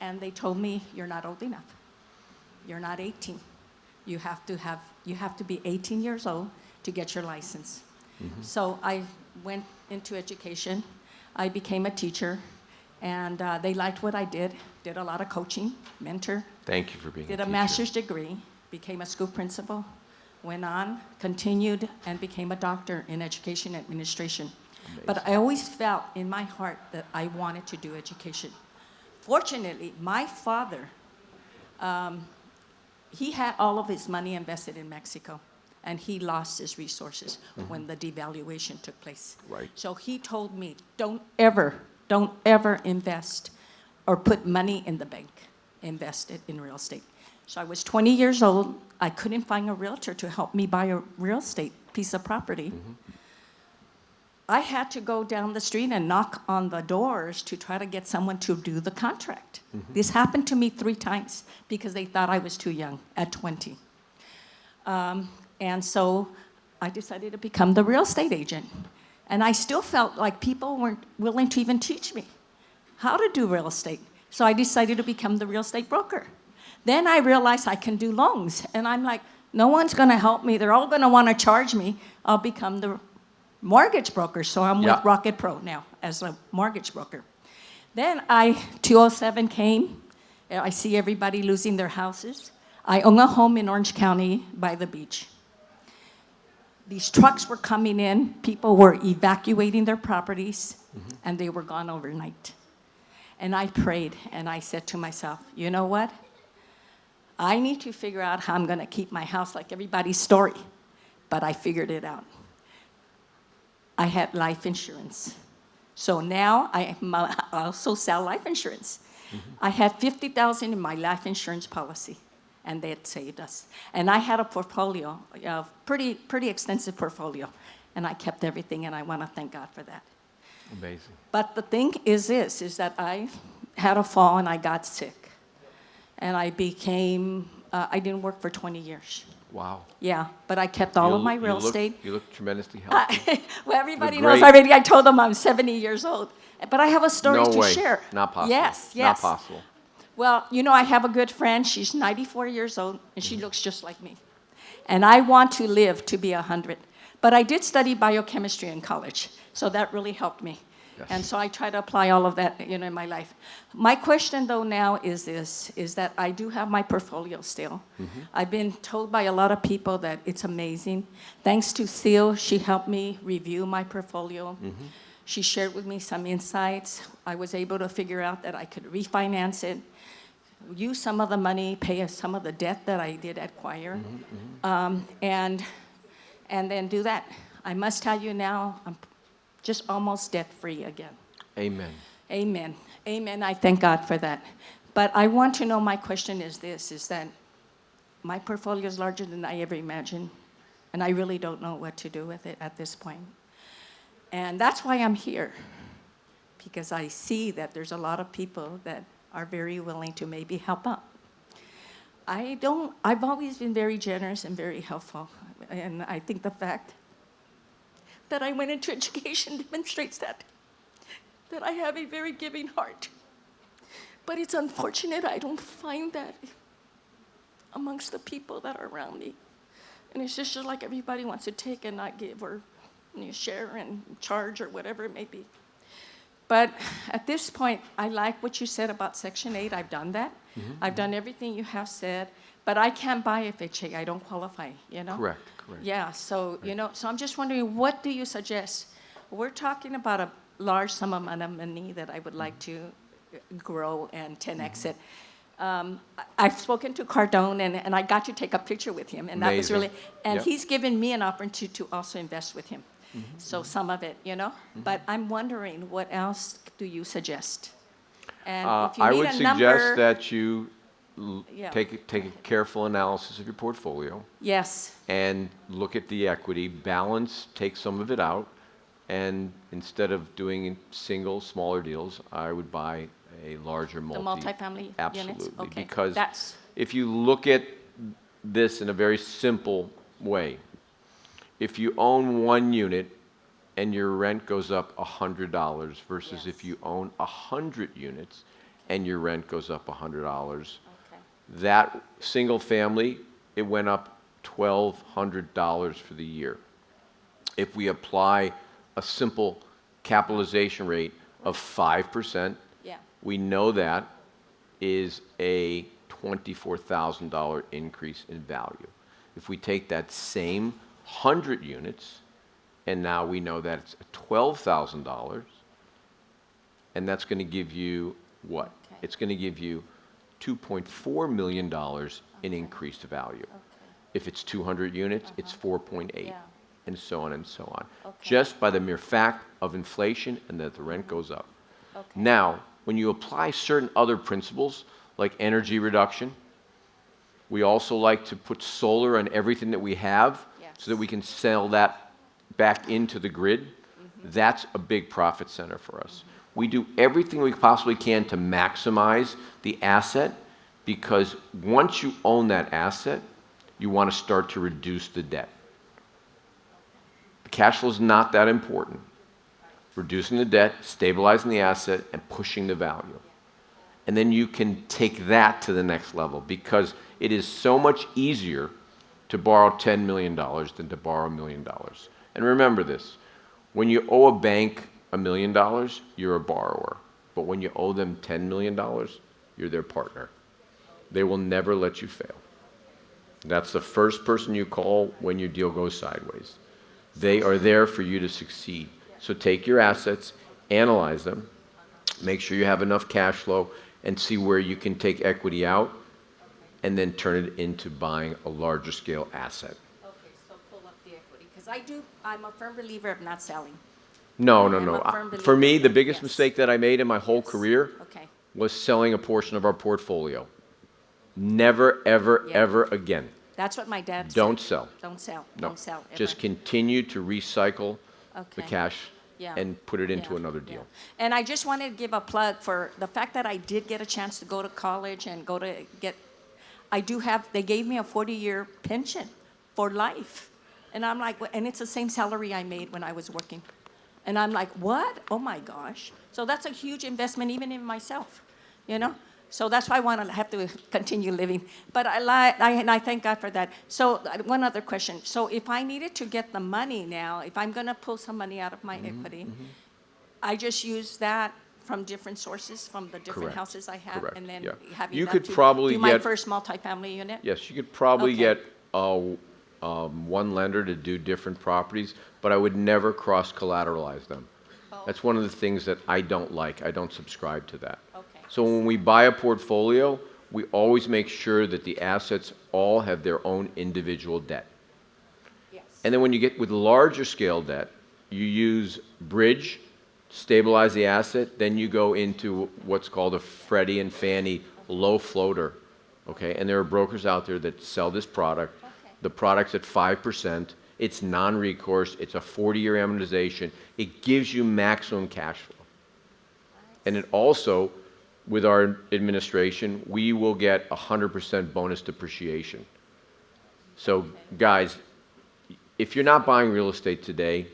and they told me, "You're not old enough. You're not 18. You have to be 18 years old to get your license." So I went into education. I became a teacher, and they liked what I did. Did a lot of coaching, mentor. Thank you for being Did a a teacher. master's degree, became a school principal, went on, continued, and became a doctor in education administration. But I always felt in my heart that I wanted to do education. Fortunately, my father, he had all of his money invested in Mexico, and he lost his resources when the devaluation took place. Right. So he told me, don't ever invest or put money in the bank. Invest it in real estate. So I was 20 years old. I couldn't find a realtor to help me buy a real estate piece of property. I had to go down the street and knock on the doors to try to get someone to do the contract. This happened to me 3 times because they thought I was too young at 20. And so I decided to become the real estate agent. And I still felt like people weren't willing to even teach me how to do real estate. So I decided to become the real estate broker. Then I realized I can do loans. And I'm like, no one's going to help me. They're all going to want to charge me. I'll become the mortgage broker. So I'm with Rocket Pro now as a mortgage broker. Then 207 came. I see everybody losing their houses. I own a home in Orange County by the beach. These trucks were coming in. People were evacuating their properties, and they were gone overnight. And I prayed, and I said to myself, you know what? I need to figure out how I'm going to keep my house like everybody's story. But I figured it out. I had life insurance. So now I also sell life insurance. I had $50,000 in my life insurance policy, and they had saved us. And I had a portfolio, a pretty extensive portfolio, and I kept everything, and I want to thank God for that. Amazing. But the thing is that I had a fall and I got sick. And I didn't work for 20 years. Wow. Yeah, but I kept all of my real estate. You look tremendously healthy. Well, everybody Look knows great. already. I told them I'm 70 years old. But I have a story No to way. share. Not possible. Yes. Not possible. Well, I have a good friend. She's 94 years old, and she looks just like me. And I want to live to be 100. But I did study biochemistry in college, so that really helped me. Yes. And so I try to apply all of that, in my life. My question, though, now is this, is that I do have my portfolio still. I've been told by a lot of people that it's amazing. Thanks to Seal, she helped me review my portfolio. She shared with me some insights. I was able to figure out that I could refinance it, use some of the money, pay some of the debt that I did acquire, and then do that. I must tell you now, I'm just almost debt-free again. Amen. Amen. Amen. I thank God for that. But I want to know, my question is this, is that my portfolio is larger than I ever imagined, and I really don't know what to do with it at this point. And that's why I'm here, because I see that there's a lot of people that are very willing to maybe help out. I've always been very generous and very helpful, and I think the fact that I went into education demonstrates that I have a very giving heart. But it's unfortunate I don't find that amongst the people that are around me. And it's just like everybody wants to take and not give, or share and charge, or whatever it may be. But at this point, I like what you said about Section 8. I've done that. I've done everything you have said. But I can't buy FHA. I don't qualify, Correct. Yeah, so, so I'm just wondering, what do you suggest? We're talking about a large sum amount of money that I would like to grow and 10X it. I've spoken to Cardone, and I got to take a picture with him, and that was Amazing. really, and Yep. he's given me an opportunity to also invest with him. So some of it, But I'm wondering, what else do you suggest? And if you I need would a suggest number, that you Yeah. take a careful analysis of your portfolio yes, and look at the equity, balance, take some of it out, and instead of doing single, smaller deals, I would buy a larger the multifamily units? Absolutely, Okay, because that's, if you look at this in a very simple way, if you own one unit and your rent goes up $100 versus if you own 100 units and your rent goes up $100, okay, that single family, it went up $1,200 for the year. If we apply a simple capitalization rate of 5%, yeah, we know that is a $24,000 increase in value. If we take that same 100 units, and now we know that it's $12,000, and that's going to give you what? Okay. It's going to give you $2.4 million in increased value. okay, If it's 200 units, it's 4.8, yeah, and so on and so on. Okay. Just by the mere fact of inflation and that the rent goes up. okay. Now, when you apply certain other principles, like energy reduction, we also like to put solar on everything that we have so that we can sell that back into the grid. That's a big profit center for us. We do everything we possibly can to maximize the asset, because once you own that asset, you want to start to reduce the debt. The cash flow is not that important. Reducing the debt, stabilizing the asset, and pushing the value. And then you can take that to the next level, because it is so much easier to borrow $10 million than to borrow $1 million. And remember this, when you owe a bank $1 million, you're a borrower. But when you owe them $10 million, you're their partner. They will never let you fail. That's the first person you call when your deal goes sideways. They are there for you to succeed. So take your assets, analyze them, make sure you have enough cash flow, and see where you can take equity out, and then turn it into buying a larger scale asset. Okay, so pull up the equity, because I'm a firm believer of not selling. No. I'm a firm For me, believer. the biggest Yes. mistake that I made in my whole Yes. career Okay, was selling a portion of our portfolio. Never, ever, Yeah. ever again. that's what my dad said. Don't sell. Don't sell, No. don't sell, ever. Just continue to recycle the Okay. cash Yeah. and put it into Yeah, another yeah. deal. And I just wanted to give a plug for the fact that I did get a chance to go to college and they gave me a 40-year pension for life. And I'm like, and it's the same salary I made when I was working. And I'm like, what? Oh my gosh. So that's a huge investment even in myself, So that's why I want to have to continue living. But I thank God for that. So one other question. So if I needed to get the money now, if I'm going to pull some money out of my equity, I just use that from different sources, from the different Correct. houses I have, Correct, and then yeah. have You enough could to probably do my get- first multifamily unit? Yes, you could probably Okay. get one lender to do different properties, but I would never cross-collateralize them. Oh. That's one of the things that I don't like. I don't subscribe to that. Okay. So when we buy a portfolio, we always make sure that the assets all have their own individual debt. Yes. And then when you get with larger scale debt, you use bridge, stabilize the asset, then you go into what's called a Freddie and Fannie low floater, okay? And there are brokers out there that sell this product. Okay. The product's at 5%. It's non-recourse. It's a 40-year amortization. It gives you maximum cash flow. And it also, with our administration, we will get 100% bonus depreciation. So guys, if you're not buying real estate today,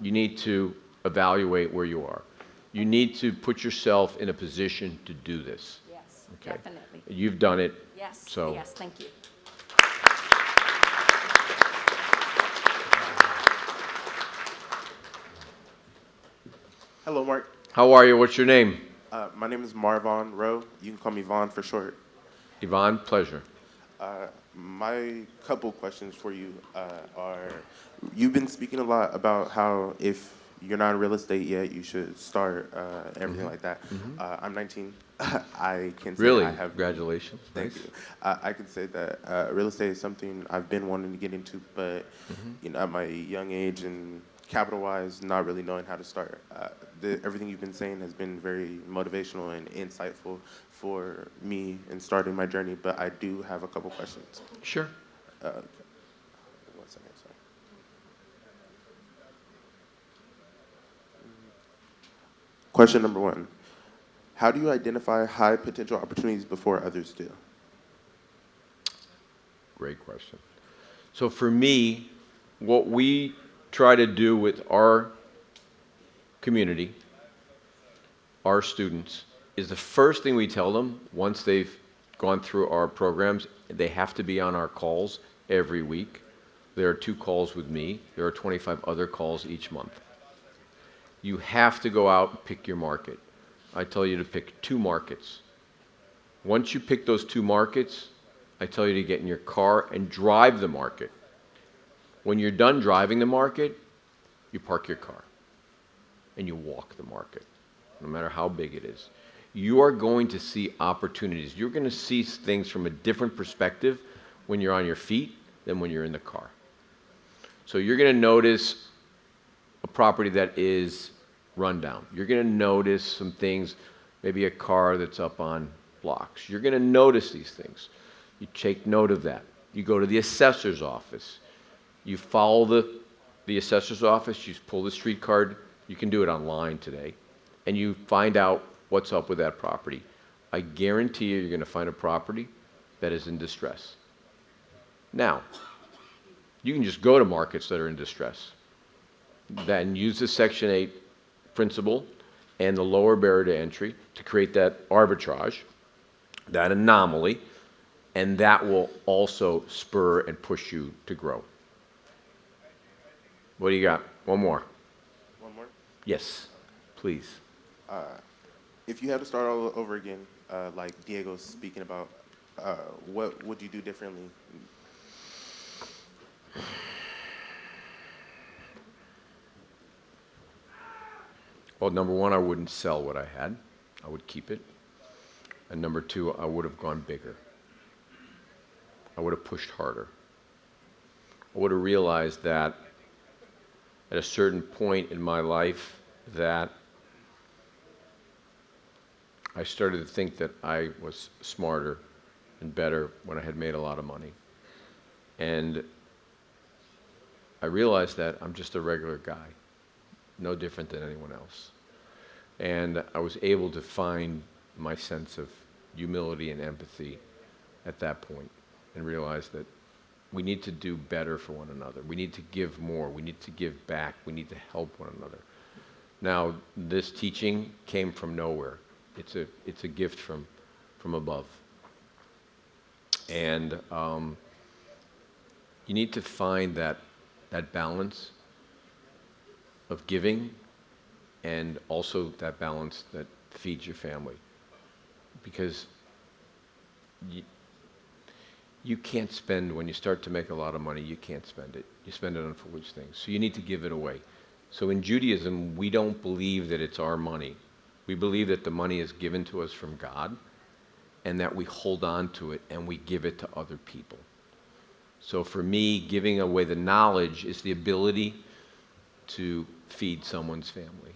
you need to evaluate where you are. You need to put yourself in a position to do this. Yes, Okay. definitely. You've done it. Yes, So yes, thank you. Hello, Mark. how are you? What's your name? My name is Marvon Rowe. You can call me Vaughn for short. Yvonne, pleasure. My couple questions for you are, you've been speaking a lot about how if you're not in real estate yet, you should start, everything like that. I'm 19. I can say Really? I have. Congratulations. Thank Nice. you. I can say that real estate is something I've been wanting to get into, but at my young age and capital-wise, not really knowing how to start. Everything you've been saying has been very motivational and insightful for me in starting my journey, but I do have a couple questions. Sure. Okay. 1 second, sorry. Question number 1. How do you identify high potential opportunities before others do? Great question. So for me, what we try to do with our community, our students, is the first thing we tell them once they've gone through our programs, they have to be on our calls every week. There are 2 calls with me. There are 25 other calls each month. You have to go out and pick your market. I tell you to pick 2 markets. Once you pick those 2 markets, I tell you to get in your car and drive the market. When you're done driving the market, you park your car and you walk the market, no matter how big it is. You are going to see opportunities. You're going to see things from a different perspective when you're on your feet than when you're in the car. So you're going to notice a property that is run down. You're going to notice some things, maybe a car that's up on blocks. You're going to notice these things. You take note of that. You go to the assessor's office. You follow the assessor's office. You pull the street card. You can do it online today. And you find out what's up with that property. I guarantee you're going to find a property that is in distress. Now, you can just go to markets that are in distress. Then use the Section 8 principle and the lower barrier to entry to create that arbitrage, that anomaly, and that will also spur and push you to grow. What do you got? One more. One more? Yes, please. If you had to start all over again, like Diego's speaking about, what would you do differently? Well, number 1, I wouldn't sell what I had. I would keep it. And number 2, I would have gone bigger. I would have pushed harder. I would have realized that at a certain point in my life that I started to think that I was smarter and better when I had made a lot of money. And I realized that I'm just a regular guy, no different than anyone else. And I was able to find my sense of humility and empathy at that point and realize that we need to do better for one another. We need to give more. We need to give back. We need to help one another. Now, this teaching came from nowhere. It's a gift from above. And you need to find that balance of giving and also that balance that feeds your family. Because you can't spend, when you start to make a lot of money, you can't spend it. You spend it on foolish things. So you need to give it away. So in Judaism, we don't believe that it's our money. We believe that the money is given to us from God and that we hold on to it and we give it to other people. So for me, giving away the knowledge is the ability to feed someone's family.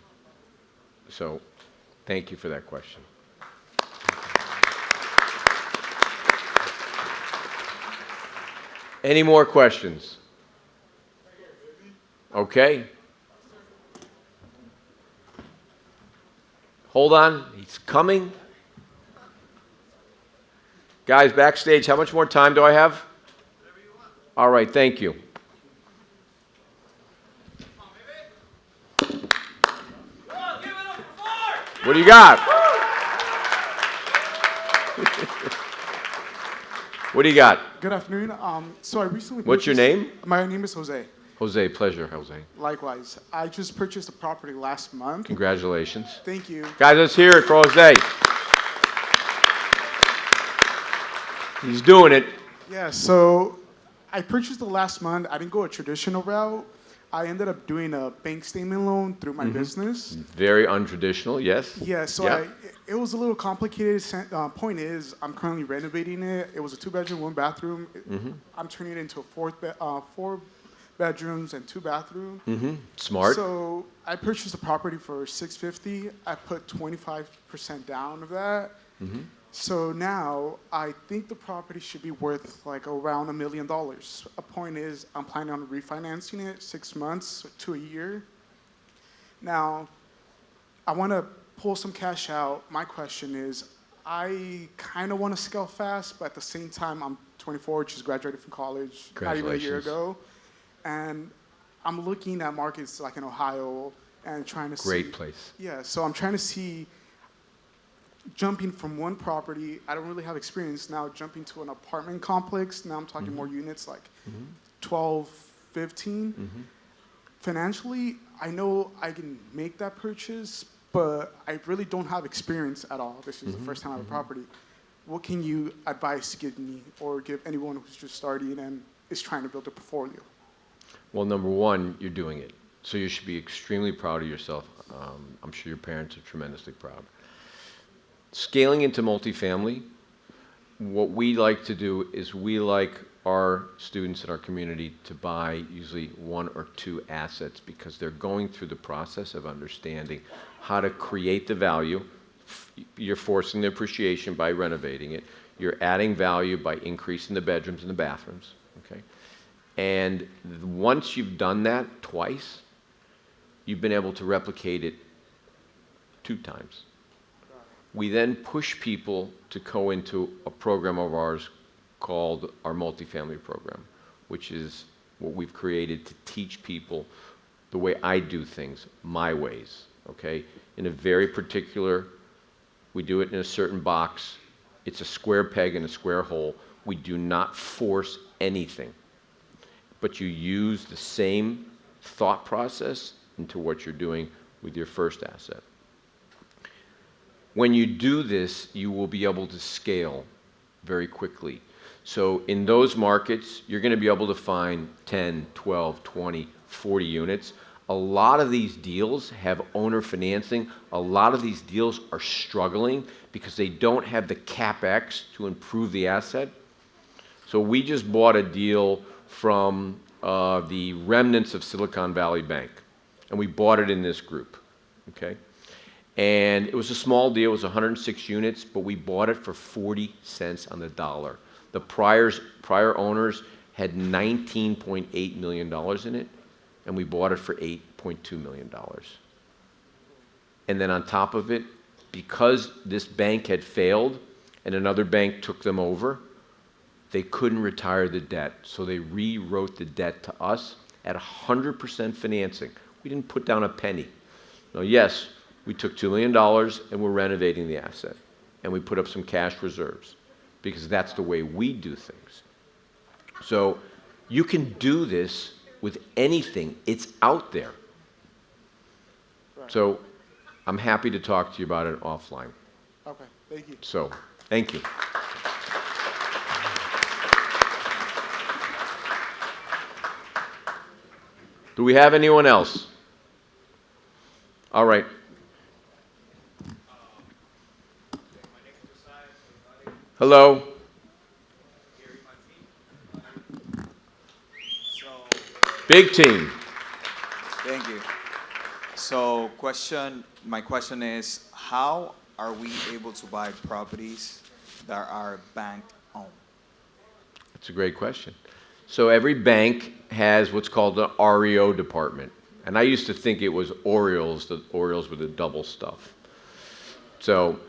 So thank you for that question. Any more questions? Okay. Hold on, he's coming. Guys, backstage, how much more time do I have? All right, thank you. What do you got? What do you got? Good afternoon. So I recently What's your name? My name is Jose. Jose, pleasure, Jose. Likewise. I just purchased a property last month. Congratulations. Thank you. Guys, let's hear it for Jose. He's doing it. Yeah, so I purchased it last month. I didn't go a traditional route. I ended up doing a bank statement loan through my business. Very untraditional, yes? Yeah, so it was a little complicated. Point is, I'm currently renovating it. It was a 2-bedroom, 1-bathroom. I'm turning it into a 4 bedrooms and 2 bathrooms. Smart. So I purchased the property for $650. I put 25% down of that. So now I think the property should be worth like around $1 million. A point is, I'm planning on refinancing it 6 months to a year. Now, I want to pull some cash out. My question is, I kind of want to scale fast, but at the same time, I'm 24, just graduated from college not even a year ago. And I'm looking at markets like in Ohio and trying to see. Great place. Yeah, so I'm trying to see, jumping from one property, I don't really have experience, now jumping to an apartment complex, now I'm talking more units like 12, 15. Financially, I know I can make that purchase, but I really don't have experience at all. This is the first time I have a property. What can you advise to give me or give anyone who's just starting and is trying to build a portfolio? Well, number one, you're doing it. So you should be extremely proud of yourself. I'm sure your parents are tremendously proud. Scaling into multifamily, what we like to do is we like our students in our community to buy usually 1 or 2 assets because they're going through the process of understanding how to create the value. You're forcing the appreciation by renovating it. You're adding value by increasing the bedrooms and the bathrooms. Okay? And once you've done that twice, you've been able to replicate it 2 times. We then push people to go into a program of ours called our multifamily program, which is what we've created to teach people the way I do things, my ways, okay? In a very particular, we do it in a certain box. It's a square peg in a square hole. We do not force anything, but you use the same thought process into what you're doing with your first asset. When you do this, you will be able to scale very quickly. So in those markets, you're going to be able to find 10, 12, 20, 40 units. A lot of these deals have owner financing. A lot of these deals are struggling because they don't have the CapEx to improve the asset. So we just bought a deal from the remnants of Silicon Valley Bank, and we bought it in this group, okay? And it was a small deal, it was 106 units, but we bought it for 40 cents on the dollar. The prior owners had $19.8 million in it, and we bought it for $8.2 million. And then on top of it, because this bank had failed and another bank took them over, they couldn't retire the debt, so they rewrote the debt to us at 100% financing. We didn't put down a penny. Now, yes, we took $2 million and we're renovating the asset. And we put up some cash reserves because that's the way we do things. So you can do this with anything. It's out there. So I'm happy to talk to you about it offline. Okay, thank you. So, thank you. Do we have anyone else? All right. Hello. Big team. Thank you. So my question is, how are we able to buy properties that are bank owned? That's a great question. So every bank has what's called an REO department. And I used to think it was Orioles, the Orioles with the double stuff. So,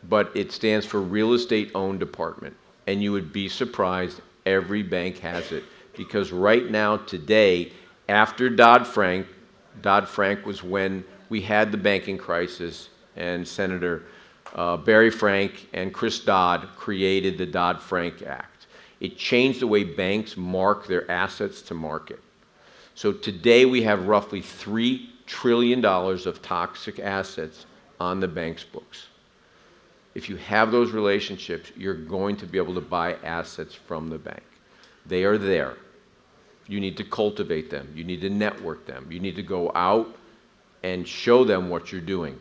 but it stands for Real Estate Owned Department. And you would be surprised, every bank has it. Because right now, today, after Dodd-Frank was when we had the banking crisis and Senator Barry Frank and Chris Dodd created the Dodd-Frank Act. It changed the way banks mark their assets to market. So today we have roughly $3 trillion of toxic assets on the bank's books. If you have those relationships, you're going to be able to buy assets from the bank. They are there. You need to cultivate them. You need to network them. You need to go out and show them what you're doing.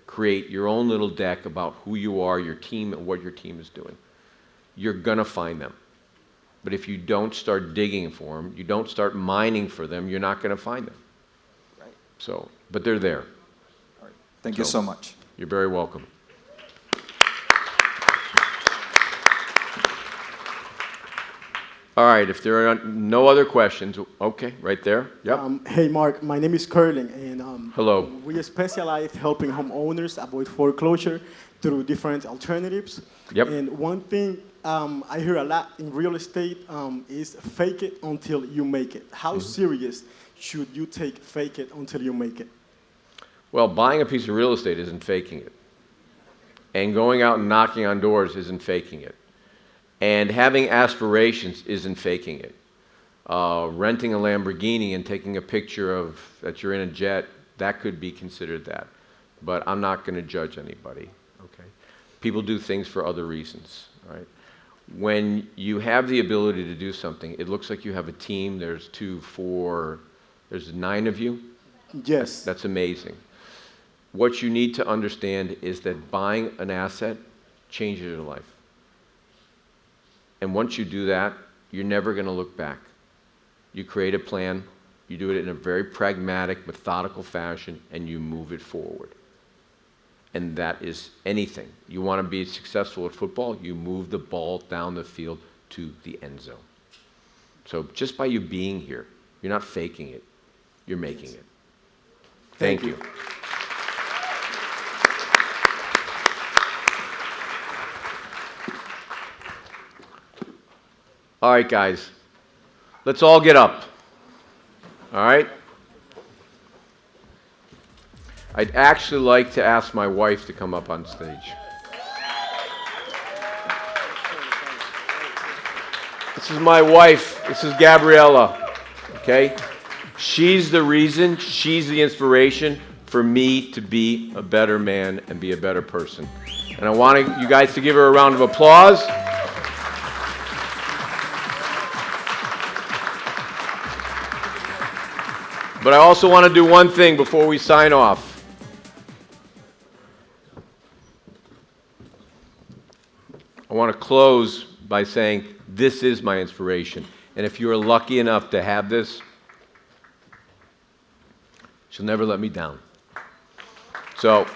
Create your own little deck about who you are, your team, and what your team is doing. You're going to find them. But if you don't start digging for them, you don't start mining for them, you're not going to find them. Right. So, but they're there. All right. Thank you so much. You're very welcome. All right, if there are no other questions, okay, right there. Yep. Hey, Mark, my name is Curling, and hello. We specialize helping homeowners avoid foreclosure through different alternatives. Yep. And one thing I hear a lot in real estate is fake it until you make it. How serious should you take fake it until you make it? Well, buying a piece of real estate isn't faking it. And going out and knocking on doors isn't faking it. And having aspirations isn't faking it. Renting a Lamborghini and taking a picture of that you're in a jet, that could be considered that. But I'm not going to judge anybody, okay? People do things for other reasons, right? When you have the ability to do something, it looks like you have a team. There's 2, 4, there's 9 of you. Yes. That's amazing. What you need to understand is that buying an asset changes your life. And once you do that, you're never going to look back. You create a plan, you do it in a very pragmatic, methodical fashion, and you move it forward. And that is anything. You want to be successful at football, you move the ball down the field to the end zone. So just by you being here, you're not faking it, you're making it. Thank you. All right, guys, let's all get up. All right? I'd actually like to ask my wife to come up on stage. This is my wife. This is Gabriella. Okay? She's the reason, she's the inspiration for me to be a better man and be a better person. And I want you guys to give her a round of applause. But I also want to do one thing before we sign off. I want to close by saying this is my inspiration. And if you are lucky enough to have this, she'll never let me down. So,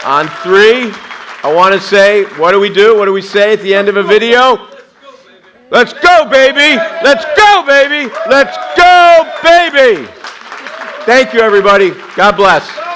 on 3, I want to say, what do we do? What do we say at the end of a video? Let's go, baby! Let's go, baby! Let's go, baby! Thank you, everybody. God bless.